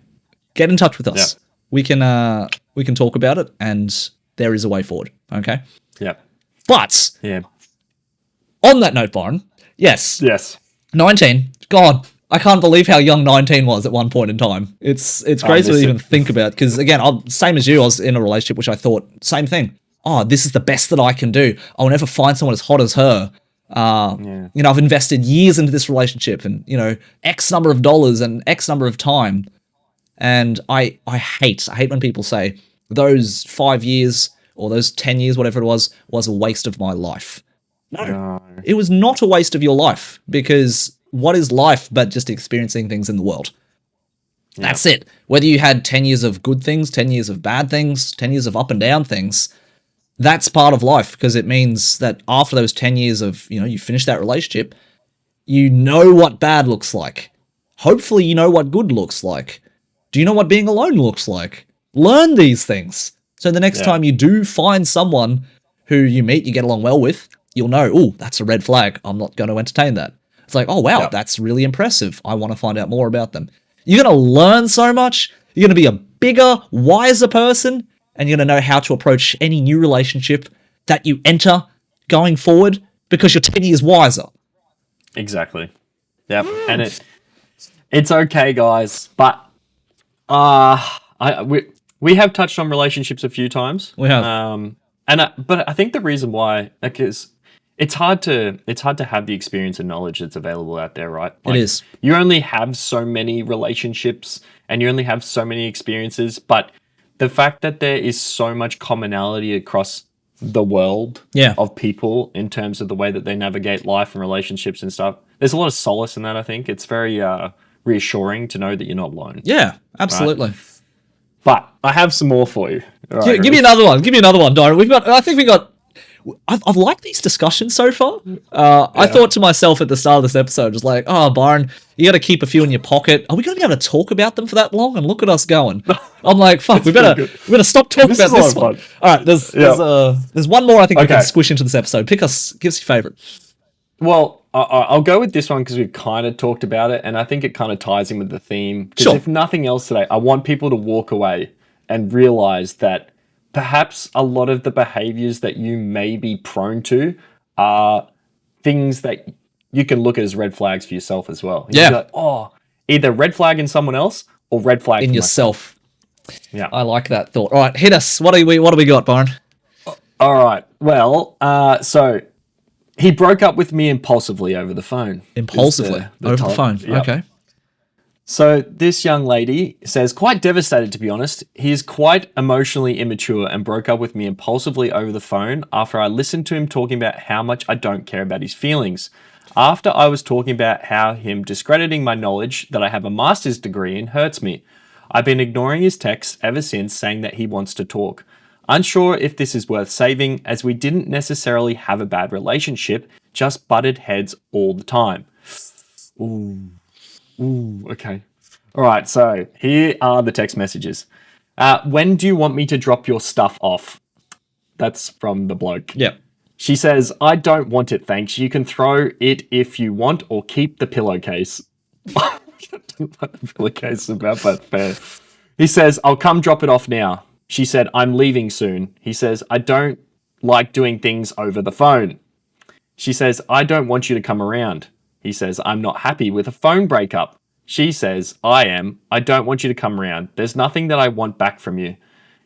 S1: Get in touch with us. we can talk about it, and there is a way forward. Okay.
S2: Yep.
S1: But
S2: Yeah.
S1: on that note, Byron, yes,
S2: Yes.
S1: 19. God, I can't believe how young 19 was at one point in time. It's crazy to
S2: miss
S1: even
S2: it.
S1: think about. Because again, same as you, I was in a relationship which I thought same thing. Oh, this is the best that I can do. I'll never find someone as hot as her. You know, I've invested years into this relationship, and you know, X number of dollars and X number of time. And I hate when people say those 5 years or those 10 years, whatever it was a waste of my life. No, it was not a waste of your life, because what is life but just experiencing things in the world? That's it. Whether you had 10 years of good things, 10 years of bad things, 10 years of up and down things, that's part of life, because it means that after those 10 years of, you know, you finish that relationship, you know what bad looks like. Hopefully you know what good looks like. Do you know what being alone looks like? Learn these things. So the next time you do find someone who you meet, you get along well with, you'll know, oh, that's a red flag. I'm not going to entertain that. It's like, oh, wow, that's really impressive. I want to find out more about them. You're going to learn so much. You're going to be a bigger, wiser person, and you're going to know how to approach any new relationship that you enter going forward, because you're 10 years wiser.
S2: Exactly. Yep. And it's okay, guys, but we have touched on relationships a few times.
S1: We have.
S2: But I think the reason why, because it's hard to have the experience and knowledge that's available out there, right?
S1: It is.
S2: You only have so many relationships and you only have so many experiences, but the fact that there is so much commonality across the world of people in terms of the way that they navigate life and relationships and stuff, there's a lot of solace in that. I think it's very reassuring to know that you're not alone.
S1: Yeah, absolutely.
S2: Right? But I have some more for you.
S1: Right, give me another one. Give me another one, Darren. I've liked these discussions so far. I thought to myself at the start of this episode, just like, oh, Byron, you got to keep a few in your pocket. Are we going to be able to talk about them for that long? And look at us going. I'm like, fuck, we better stop talking about this one. All right, there's one more I think we can squish into this episode. Give us your favorite.
S2: Well, I'll go with this one because we've kind of talked about it, and I think it kind of ties in with the theme. Because if nothing else today, I want people to walk away and realize that perhaps a lot of the behaviors that you may be prone to are things that you can look at as red flags for yourself as well. You can be like, oh, either red flag in someone else or red flag
S1: in yourself.
S2: Yeah,
S1: I like that thought. All right, hit us. What do we got, Byron?
S2: All right. Well, so he broke up with me impulsively over the phone.
S1: Impulsively over the phone. Yep. Okay.
S2: So this young lady says, quite devastated to be honest. He is quite emotionally immature and broke up with me impulsively over the phone after I listened to him talking about how much I don't care about his feelings. After I was talking about how him discrediting my knowledge that I have a master's degree in hurts me. I've been ignoring his texts ever since, saying that he wants to talk. Unsure if this is worth saving, as we didn't necessarily have a bad relationship, just butted heads all the time. Ooh, okay. All right, so here are the text messages. When do you want me to drop your stuff off? That's from the bloke.
S1: Yep.
S2: She says, I don't want it, thanks. You can throw it if you want or keep the pillowcase. I don't know what the pillowcase is about, but fair. He says, I'll come drop it off now. She said, I'm leaving soon. He says, I don't like doing things over the phone. She says, I don't want you to come around. He says, I'm not happy with a phone breakup. She says, I am. I don't want you to come around. There's nothing that I want back from you.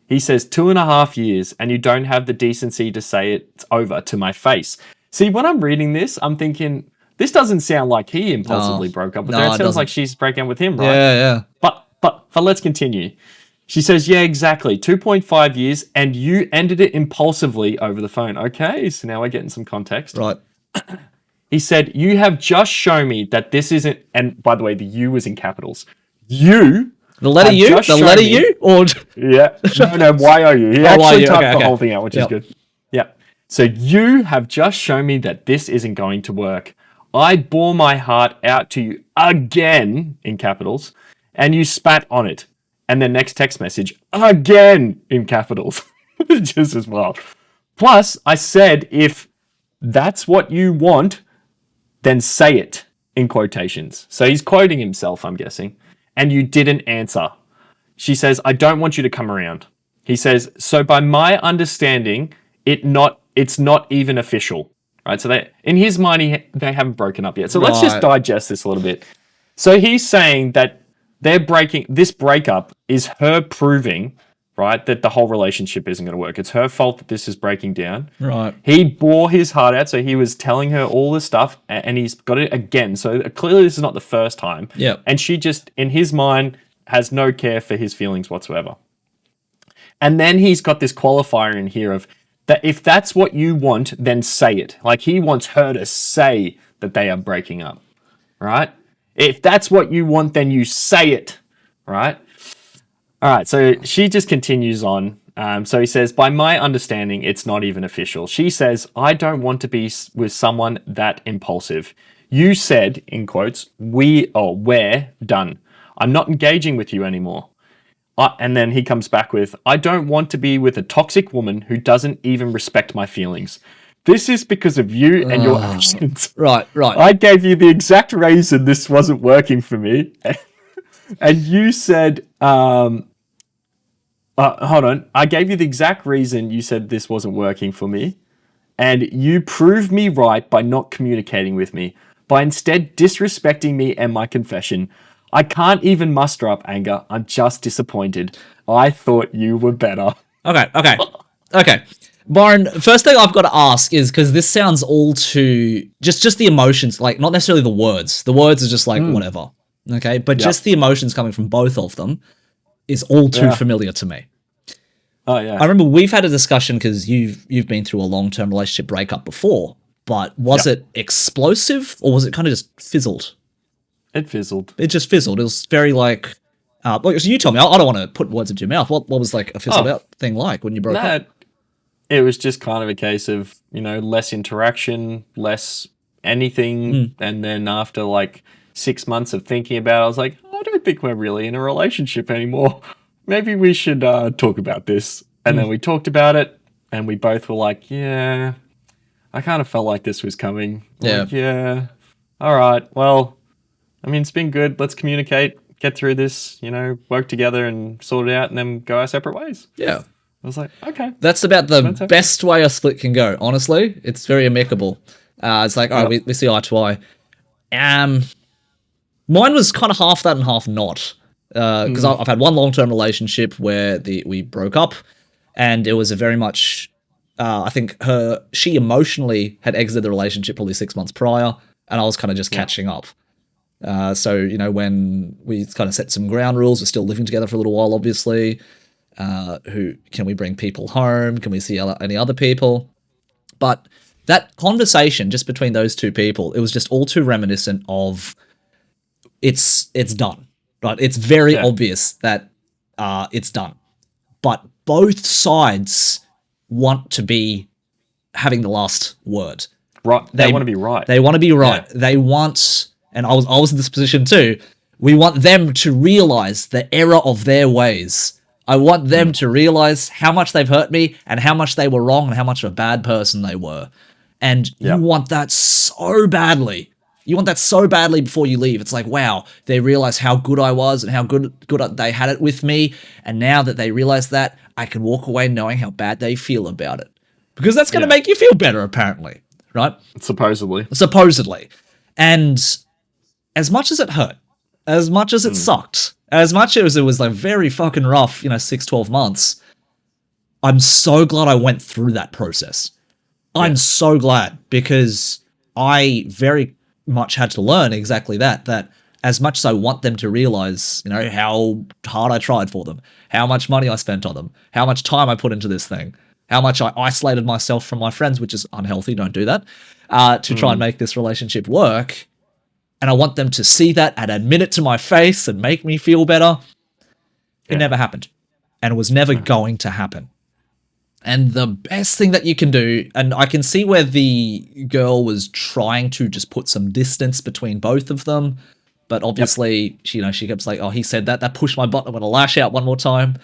S2: He says, 2.5 years, and you don't have the decency to say it's over to my face. See, when I'm reading this, I'm thinking, this doesn't sound like he impulsively broke up with her. It sounds like she's breaking up with him, right?
S1: Yeah.
S2: But let's continue. She says, yeah, exactly. 2.5 years, and you ended it impulsively over the phone. Okay, so now we're getting some context.
S1: Right.
S2: He said, you have just shown me that this isn't, and by the way, the U was in capitals. You.
S1: The letter U? The letter U? Or...
S2: Yeah. No, Y-O-U. He actually typed the whole thing out, which is good. Yeah. So you have just shown me that this isn't going to work. I bore my heart out to you again, in capitals, and you spat on it. And then next text message, again, in capitals. Just as well. Plus, I said, if that's what you want, then say it, in quotations. So he's quoting himself, I'm guessing. And you didn't answer. she says, I don't want you to come around. He says, so by my understanding, it's not even official. Right? So in his mind, they haven't broken up yet. So let's just digest this a little bit. So he's saying that this breakup is her proving, right, that the whole relationship isn't going to work. It's her fault that this is breaking down.
S1: Right.
S2: He bore his heart out, so he was telling her all this stuff, and he's got it again. So clearly this is not the first time.
S1: Yeah.
S2: And she just, in his mind, has no care for his feelings whatsoever. And then he's got this qualifier in here of that if that's what you want, then say it. Like he wants her to say that they are breaking up, right? If that's what you want, then you say it, right? All right, so she just continues on. So he says, by my understanding, it's not even official. She says, I don't want to be with someone that impulsive. You said, in quotes, we're done. I'm not engaging with you anymore. And then he comes back with, I don't want to be with a toxic woman who doesn't even respect my feelings. This is because of you and your actions.
S1: Right.
S2: I gave you the exact reason this wasn't working for me. And you said, hold on. I gave you the exact reason you said this wasn't working for me. And you proved me right by not communicating with me, by instead disrespecting me and my confession. I can't even muster up anger. I'm just disappointed. I thought you were better.
S1: Okay. Byron, first thing I've got to ask is, because this sounds all too just the emotions, like not necessarily the words. The words are just like whatever. Okay, but just the emotions coming from both of them is all too familiar to me.
S2: Oh yeah.
S1: I remember we've had a discussion because you've been through a long-term relationship breakup before, but was it explosive or was it kind of just fizzled?
S2: It fizzled.
S1: It just fizzled. It was very like, so you tell me. I don't want to put words into your mouth. What was like a fizzled out thing like when you broke up?
S2: It was just kind of a case of, less interaction, less anything. And then after like 6 months of thinking about it, I was like, I don't think we're really in a relationship anymore. Maybe we should talk about this. And then we talked about it and we both were like, yeah, I kind of felt like this was coming. Like, yeah. All right. Well, I mean, it's been good. Let's communicate, get through this, work together and sort it out and then go our separate ways.
S1: Yeah.
S2: I was like, okay.
S1: That's about the best way a split can go. Honestly, it's very amicable. It's like, all right, we see eye to eye. Mine was kind of half that and half not. Because I've had one long-term relationship where we broke up, and it was a very much, I think she emotionally had exited the relationship probably 6 months prior, and I was kind of just catching up. So, when we kind of set some ground rules, we're still living together for a little while, obviously. Who can we bring people home? Can we see any other people? But that conversation just between those two people, it was just all too reminiscent of it's done, right? It's very obvious that it's done, but both sides want to be having the last word.
S2: Right, they want to be right.
S1: They want to be right. Yeah. They want, and I was in this position too. We want them to realize the error of their ways. I want them to realize how much they've hurt me and how much they were wrong and how much of a bad person they were. And you want that so badly. You want that so badly before you leave. It's like, wow, they realize how good I was and how good they had it with me. And now that they realize that, I can walk away knowing how bad they feel about it. Because that's going to make you feel better, apparently. Right? Supposedly. And as much as it hurt, as much as it sucked, as much as it was like very fucking rough, 6-12 months, I'm so glad I went through that process. I'm so glad, because I very much had to learn exactly that as much as I want them to realize, how hard I tried for them, how much money I spent on them, how much time I put into this thing, how much I isolated myself from my friends, which is unhealthy, don't do that, to try and make this relationship work. And I want them to see that and admit it to my face and make me feel better. It never happened. And it was never going to happen. And the best thing that you can do, and I can see where the girl was trying to just put some distance between both of them, but obviously, she kept like, oh, he said that. That pushed my button. I'm going to lash out one more time.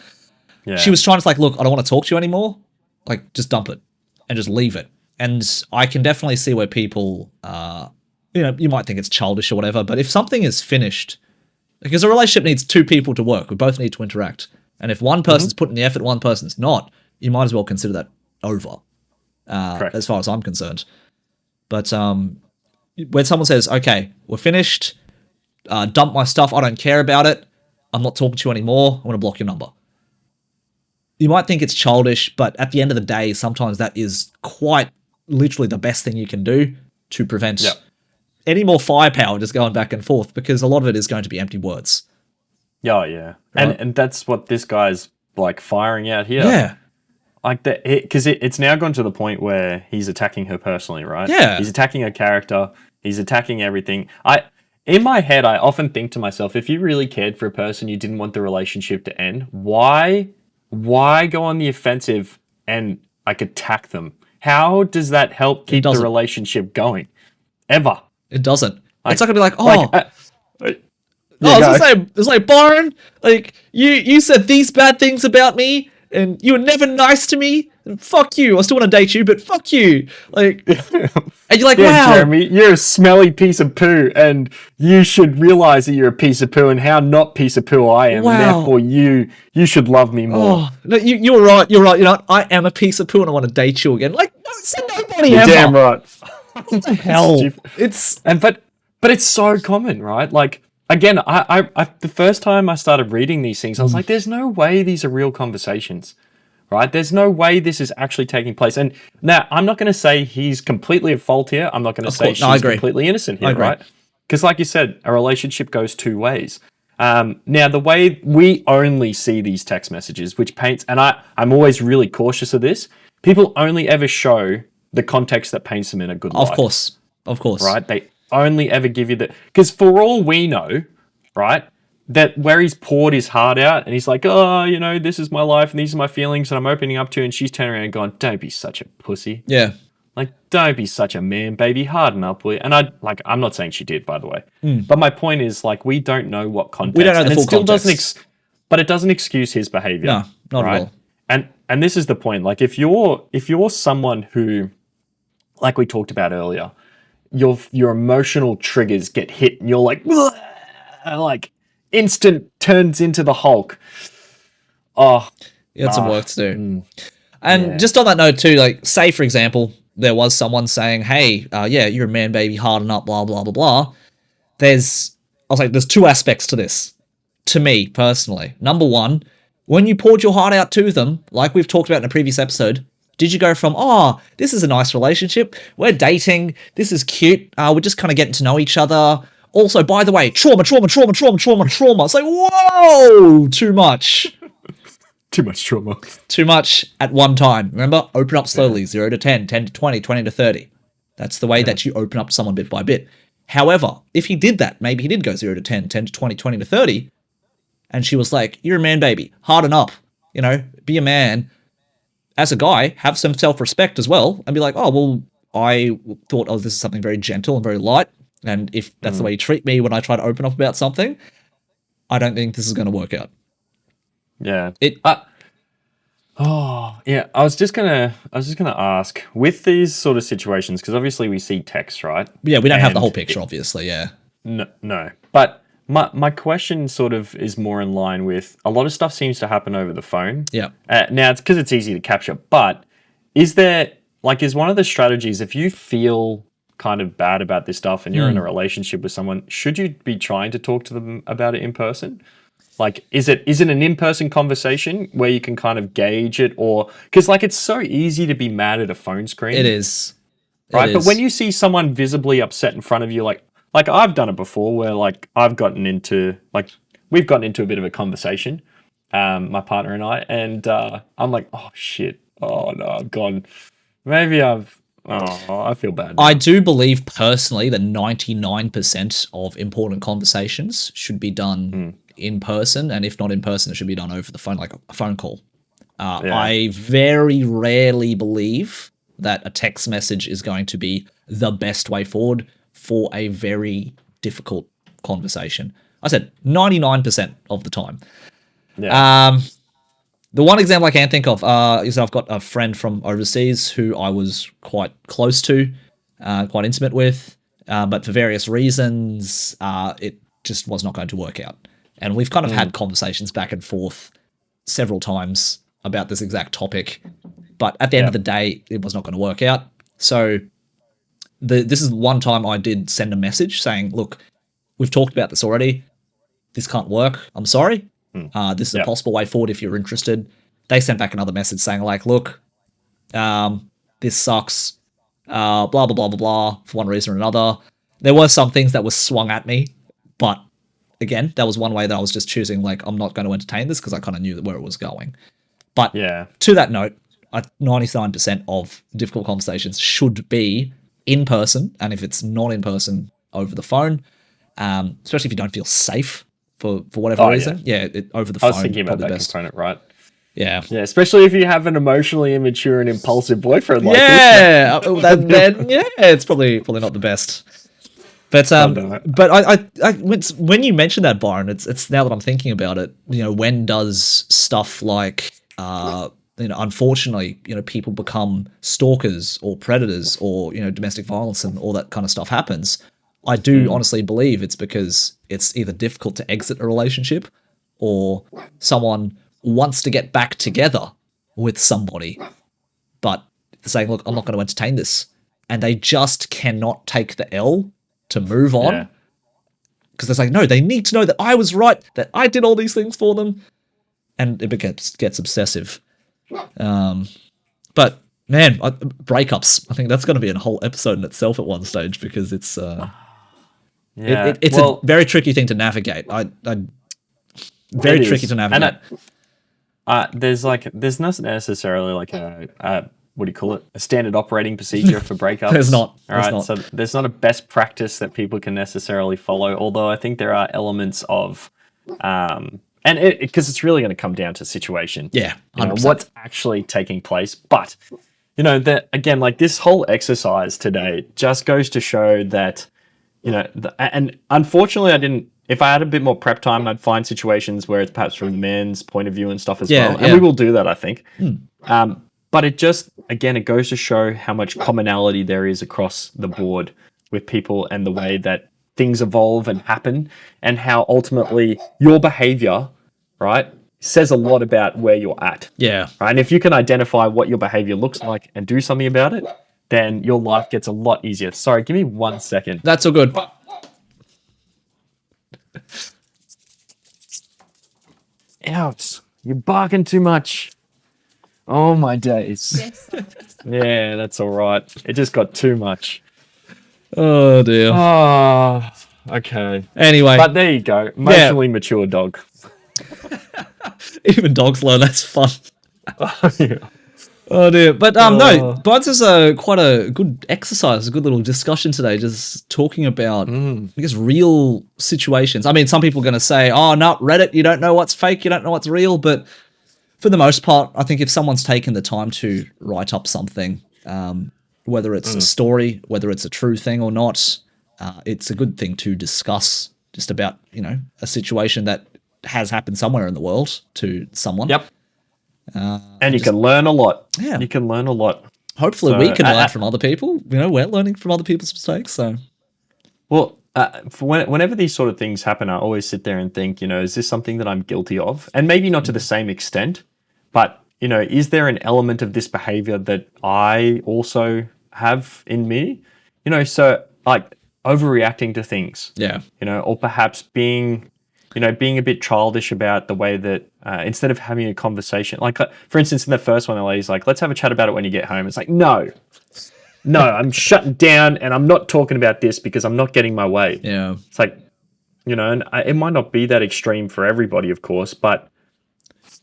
S1: Yeah. She was trying to look, I don't want to talk to you anymore. Like, just dump it and just leave it. And I can definitely see where people, you might think it's childish or whatever, but if something is finished, Because a relationship needs two people to work. We both need to interact. And if one person's putting the effort, one person's not, you might as well consider that over, as far as I'm concerned. But when someone says, okay, we're finished, dump my stuff, I don't care about it, I'm not talking to you anymore, I'm going to block your number. You might think it's childish, but at the end of the day, sometimes that is quite literally the best thing you can do to prevent any more firepower just going back and forth, because a lot of it is going to be empty words.
S2: Oh, yeah.
S1: Right?
S2: And that's what this guy's like firing out here.
S1: Yeah.
S2: Like that, because it's now gone to the point where he's attacking her personally, right?
S1: Yeah.
S2: He's attacking her character. He's attacking everything. In my head, I often think to myself, if you really cared for a person, you didn't want the relationship to end, why go on the offensive and like attack them? How does that help keep the relationship going? Ever.
S1: It doesn't.
S2: Like,
S1: it's not gonna be like,
S2: yeah,
S1: I was gonna say, it's like, Byron, like, you said these bad things about me, and you were never nice to me, and fuck you. I still want to date you, but fuck you. Like, and you're like, wow.
S2: Jeremy, you're a smelly piece of poo, and you should realize that you're a piece of poo and how not piece of poo I am, and therefore you should love me more.
S1: Oh, no, you're right. You know what? I am a piece of poo and I want to date you again. Like, no, it's nobody
S2: You're
S1: ever.
S2: damn right.
S1: What the hell?
S2: But it's so common, right? Like, again, I the first time I started reading these things, I was like, there's no way these are real conversations, right? There's no way this is actually taking place. And now, I'm not going to say he's completely at fault here. I'm not going to say she's completely innocent here, right? Because like you said, a relationship goes two ways. Now, the way we only see these text messages, which paints, and I'm always really cautious of this, people only ever show the context that paints them in a good light.
S1: Of course.
S2: Right? They only ever give you the... Because for all we know, right, that where he's poured his heart out and he's like, oh, you know, this is my life and these are my feelings and I'm opening up to, and she's turning around and going, don't be such a pussy.
S1: Yeah.
S2: Like, don't be such a man, baby. Harden up, will you? And I'm not saying she did, by the way. But my point is, like, we don't know what context.
S1: We don't know the full context.
S2: But it doesn't excuse his behavior.
S1: No, not at all.
S2: And this is the point. Like, if you're someone who, like we talked about earlier, your emotional triggers get hit and you're like instant turns into the Hulk. Oh,
S1: you got some work to do. And just on that note too, like, say for example, there was someone saying, hey, yeah, you're a man, baby, harden up, blah, blah, blah, blah. There's two aspects to this, to me personally. Number one, when you poured your heart out to them, like we've talked about in a previous episode, did you go from, oh, this is a nice relationship, we're dating, this is cute, we're just kind of getting to know each other. Also, by the way, trauma. It's like, whoa, too much.
S2: Too much trauma.
S1: Too much at one time. Remember, open up slowly, 0 to 10, 10 to 20, 20 to 30. That's the way that you open up to someone bit by bit. However, if he did that, maybe he did go 0 to 10, 10 to 20, 20 to 30, and she was like, you're a man, baby, harden up, you know, be a man. As a guy, have some self-respect as well, and be like, oh, well, I thought, oh, this is something very gentle and very light, and if that's the way you treat me when I try to open up about something, I don't think this is going to work out.
S2: Yeah. I was just gonna ask, with these sort of situations, because obviously we see text, right?
S1: Yeah, we don't have the whole picture, obviously. Yeah.
S2: No. But my question sort of is more in line with, a lot of stuff seems to happen over the phone.
S1: Yeah.
S2: Now it's because it's easy to capture, but is one of the strategies, if you feel kind of bad about this stuff and you're in a relationship with someone, should you be trying to talk to them about it in person? Like, is it an in-person conversation where you can kind of gauge it, or because like it's so easy to be mad at a phone screen.
S1: It is.
S2: Right. But when you see someone visibly upset in front of you, like I've done it before where like we've gotten into a bit of a conversation, my partner and I, and I'm like, oh shit. Oh no, I've gone. I feel bad now.
S1: I do believe personally that 99% of important conversations should be done in person, and if not in person, it should be done over the phone, like a phone call. I very rarely believe that a text message is going to be the best way forward for a very difficult conversation. I said 99% of the time.
S2: Yeah.
S1: The one example I can think of is I've got a friend from overseas who I was quite close to, quite intimate with, but for various reasons, it just was not going to work out. And we've kind of had conversations back and forth several times about this exact topic. But at the end of the day, it was not going to work out. So this is one time I did send a message saying, look, we've talked about this already. This can't work. I'm sorry. This is a possible way forward if you're interested. They sent back another message saying like, look, this sucks. Blah, blah, blah, blah, blah, for one reason or another. There were some things that were swung at me, but again, that was one way that I was just choosing, like, I'm not going to entertain this because I kind of knew where it was going. But to that note, 99% of difficult conversations should be in person, and if it's not in person, over the phone, especially if you don't feel safe for whatever reason. Over the phone.
S2: I was thinking about that component, right?
S1: Yeah,
S2: especially if you have an emotionally immature and impulsive boyfriend like
S1: this. Then it's probably not the best. But I when you mentioned that, Byron, it's now that I'm thinking about it, when does stuff like unfortunately, people become stalkers or predators or domestic violence and all that kind of stuff happens. I do honestly believe it's because it's either difficult to exit a relationship or someone wants to get back together with somebody, but saying, look, I'm not going to entertain this. And they just cannot take the L to move on. Because they're like, no, they need to know that I was right, that I did all these things for them. And it gets obsessive. But man, breakups, I think that's going to be a whole episode in itself at one stage because it's it's a very tricky thing to navigate. Very tricky to navigate.
S2: There's not necessarily like a what do you call it? A standard operating procedure for breakups.
S1: There's not.
S2: All right, so there's not a best practice that people can necessarily follow. Although I think there are elements of, and because it's really going to come down to situation.
S1: Yeah,
S2: what's actually taking place. But that again, like this whole exercise today just goes to show that, and unfortunately, I didn't. If I had a bit more prep time, I'd find situations where it's perhaps from the man's point of view and stuff as well. And we will do that, I think. But it just, again, it goes to show how much commonality there is across the board with people and the way that things evolve and happen and how ultimately your behavior, right, says a lot about where you're at.
S1: Yeah.
S2: Right? And if you can identify what your behavior looks like and do something about it, then your life gets a lot easier. Sorry, give me 1 second.
S1: That's all good.
S2: Ouch. You're barking too much. Oh, my days. Yeah, that's all right. It just got too much.
S1: Oh, dear.
S2: Oh, okay.
S1: Anyway.
S2: But there you go. Emotionally mature dog.
S1: Even dogs learn. That's fun.
S2: Yeah.
S1: Oh, dear. But no, but this is quite a good exercise, a good little discussion today, just talking about, I guess, real situations. I mean, some people are going to say, oh, no, Reddit, you don't know what's fake, you don't know what's real. But for the most part, I think if someone's taken the time to write up something, whether it's a story, whether it's a true thing or not, it's a good thing to discuss just about, a situation that has happened somewhere in the world to someone.
S2: Yep. And you can learn a lot.
S1: Yeah.
S2: You can learn a lot.
S1: Hopefully we can learn from other people. We're learning from other people's mistakes. So,
S2: well, whenever these sort of things happen, I always sit there and think, is this something that I'm guilty of? And maybe not to the same extent, but, is there an element of this behavior that I also have in me? So like overreacting to things.
S1: Yeah.
S2: Or perhaps being a bit childish about the way that instead of having a conversation, like for instance, in the first one, the lady's like, let's have a chat about it when you get home. It's like, no, I'm shutting down and I'm not talking about this because I'm not getting my way.
S1: Yeah.
S2: It's like, and it might not be that extreme for everybody, of course, but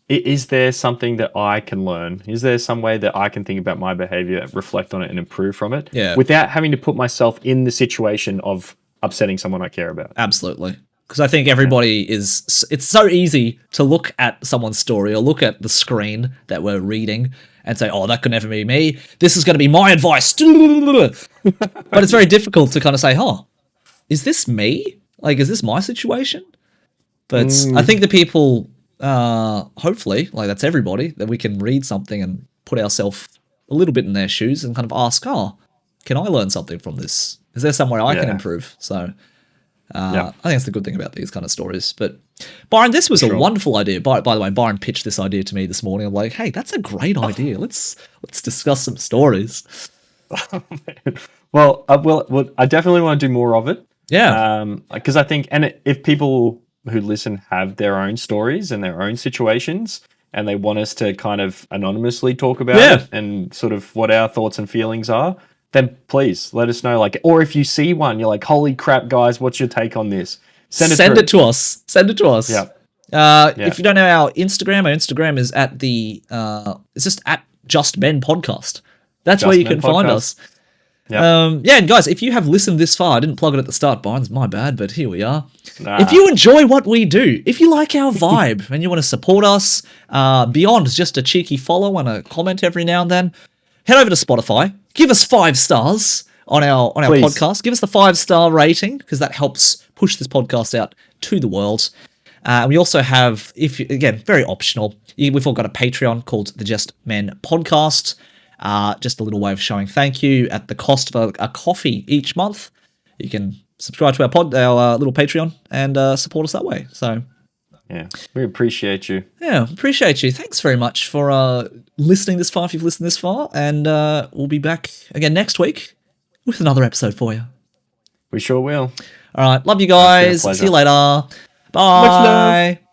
S2: is there something that I can learn? Is there some way that I can think about my behavior, reflect on it and improve from it?
S1: Yeah.
S2: Without having to put myself in the situation of upsetting someone I care about.
S1: Absolutely. Because I think everybody it's so easy to look at someone's story or look at the screen that we're reading and say, oh, that could never be me. This is going to be my advice. But it's very difficult to kind of say, is this me? Like, is this my situation? But I think the people, hopefully, like that's everybody, that we can read something and put ourselves a little bit in their shoes and kind of ask, can I learn something from this? Is there somewhere I can improve? So I think that's the good thing about these kind of stories. But Byron, this was a
S2: Sure.
S1: wonderful idea. By the way, Byron pitched this idea to me this morning. I'm like, hey, that's a great idea. Let's discuss some stories.
S2: Well, I definitely want to do more of it.
S1: Yeah.
S2: Because I think, if people who listen have their own stories and their own situations, and they want us to kind of anonymously talk about it and sort of what our thoughts and feelings are, then please let us know. Like, or if you see one, you're like, holy crap, guys, what's your take on this? Send it to us.
S1: Send it to us.
S2: Yeah.
S1: If you don't know our Instagram is at it's just at Just Men Podcast. That's where you can find us.
S2: Yep.
S1: And guys, if you have listened this far, I didn't plug it at the start, Byron's my bad, but here we are.
S2: Nah.
S1: If you enjoy what we do, if you like our vibe and you want to support us beyond just a cheeky follow and a comment every now and then, head over to Spotify, give us 5 stars on our
S2: Please.
S1: podcast. Give us the 5-star rating because that helps push this podcast out to the world. We also have, again, very optional, we've all got a Patreon called the Just Men Podcast. Just a little way of showing thank you at the cost of a coffee each month. You can subscribe to our little Patreon and support us that way. So,
S2: yeah, we appreciate you.
S1: Yeah, appreciate you. Thanks very much for listening this far. If you've listened this far, and we'll be back again next week with another episode for you.
S2: We sure will.
S1: All right, love you guys.
S2: It's been a pleasure.
S1: See you later. Bye.
S2: Much love.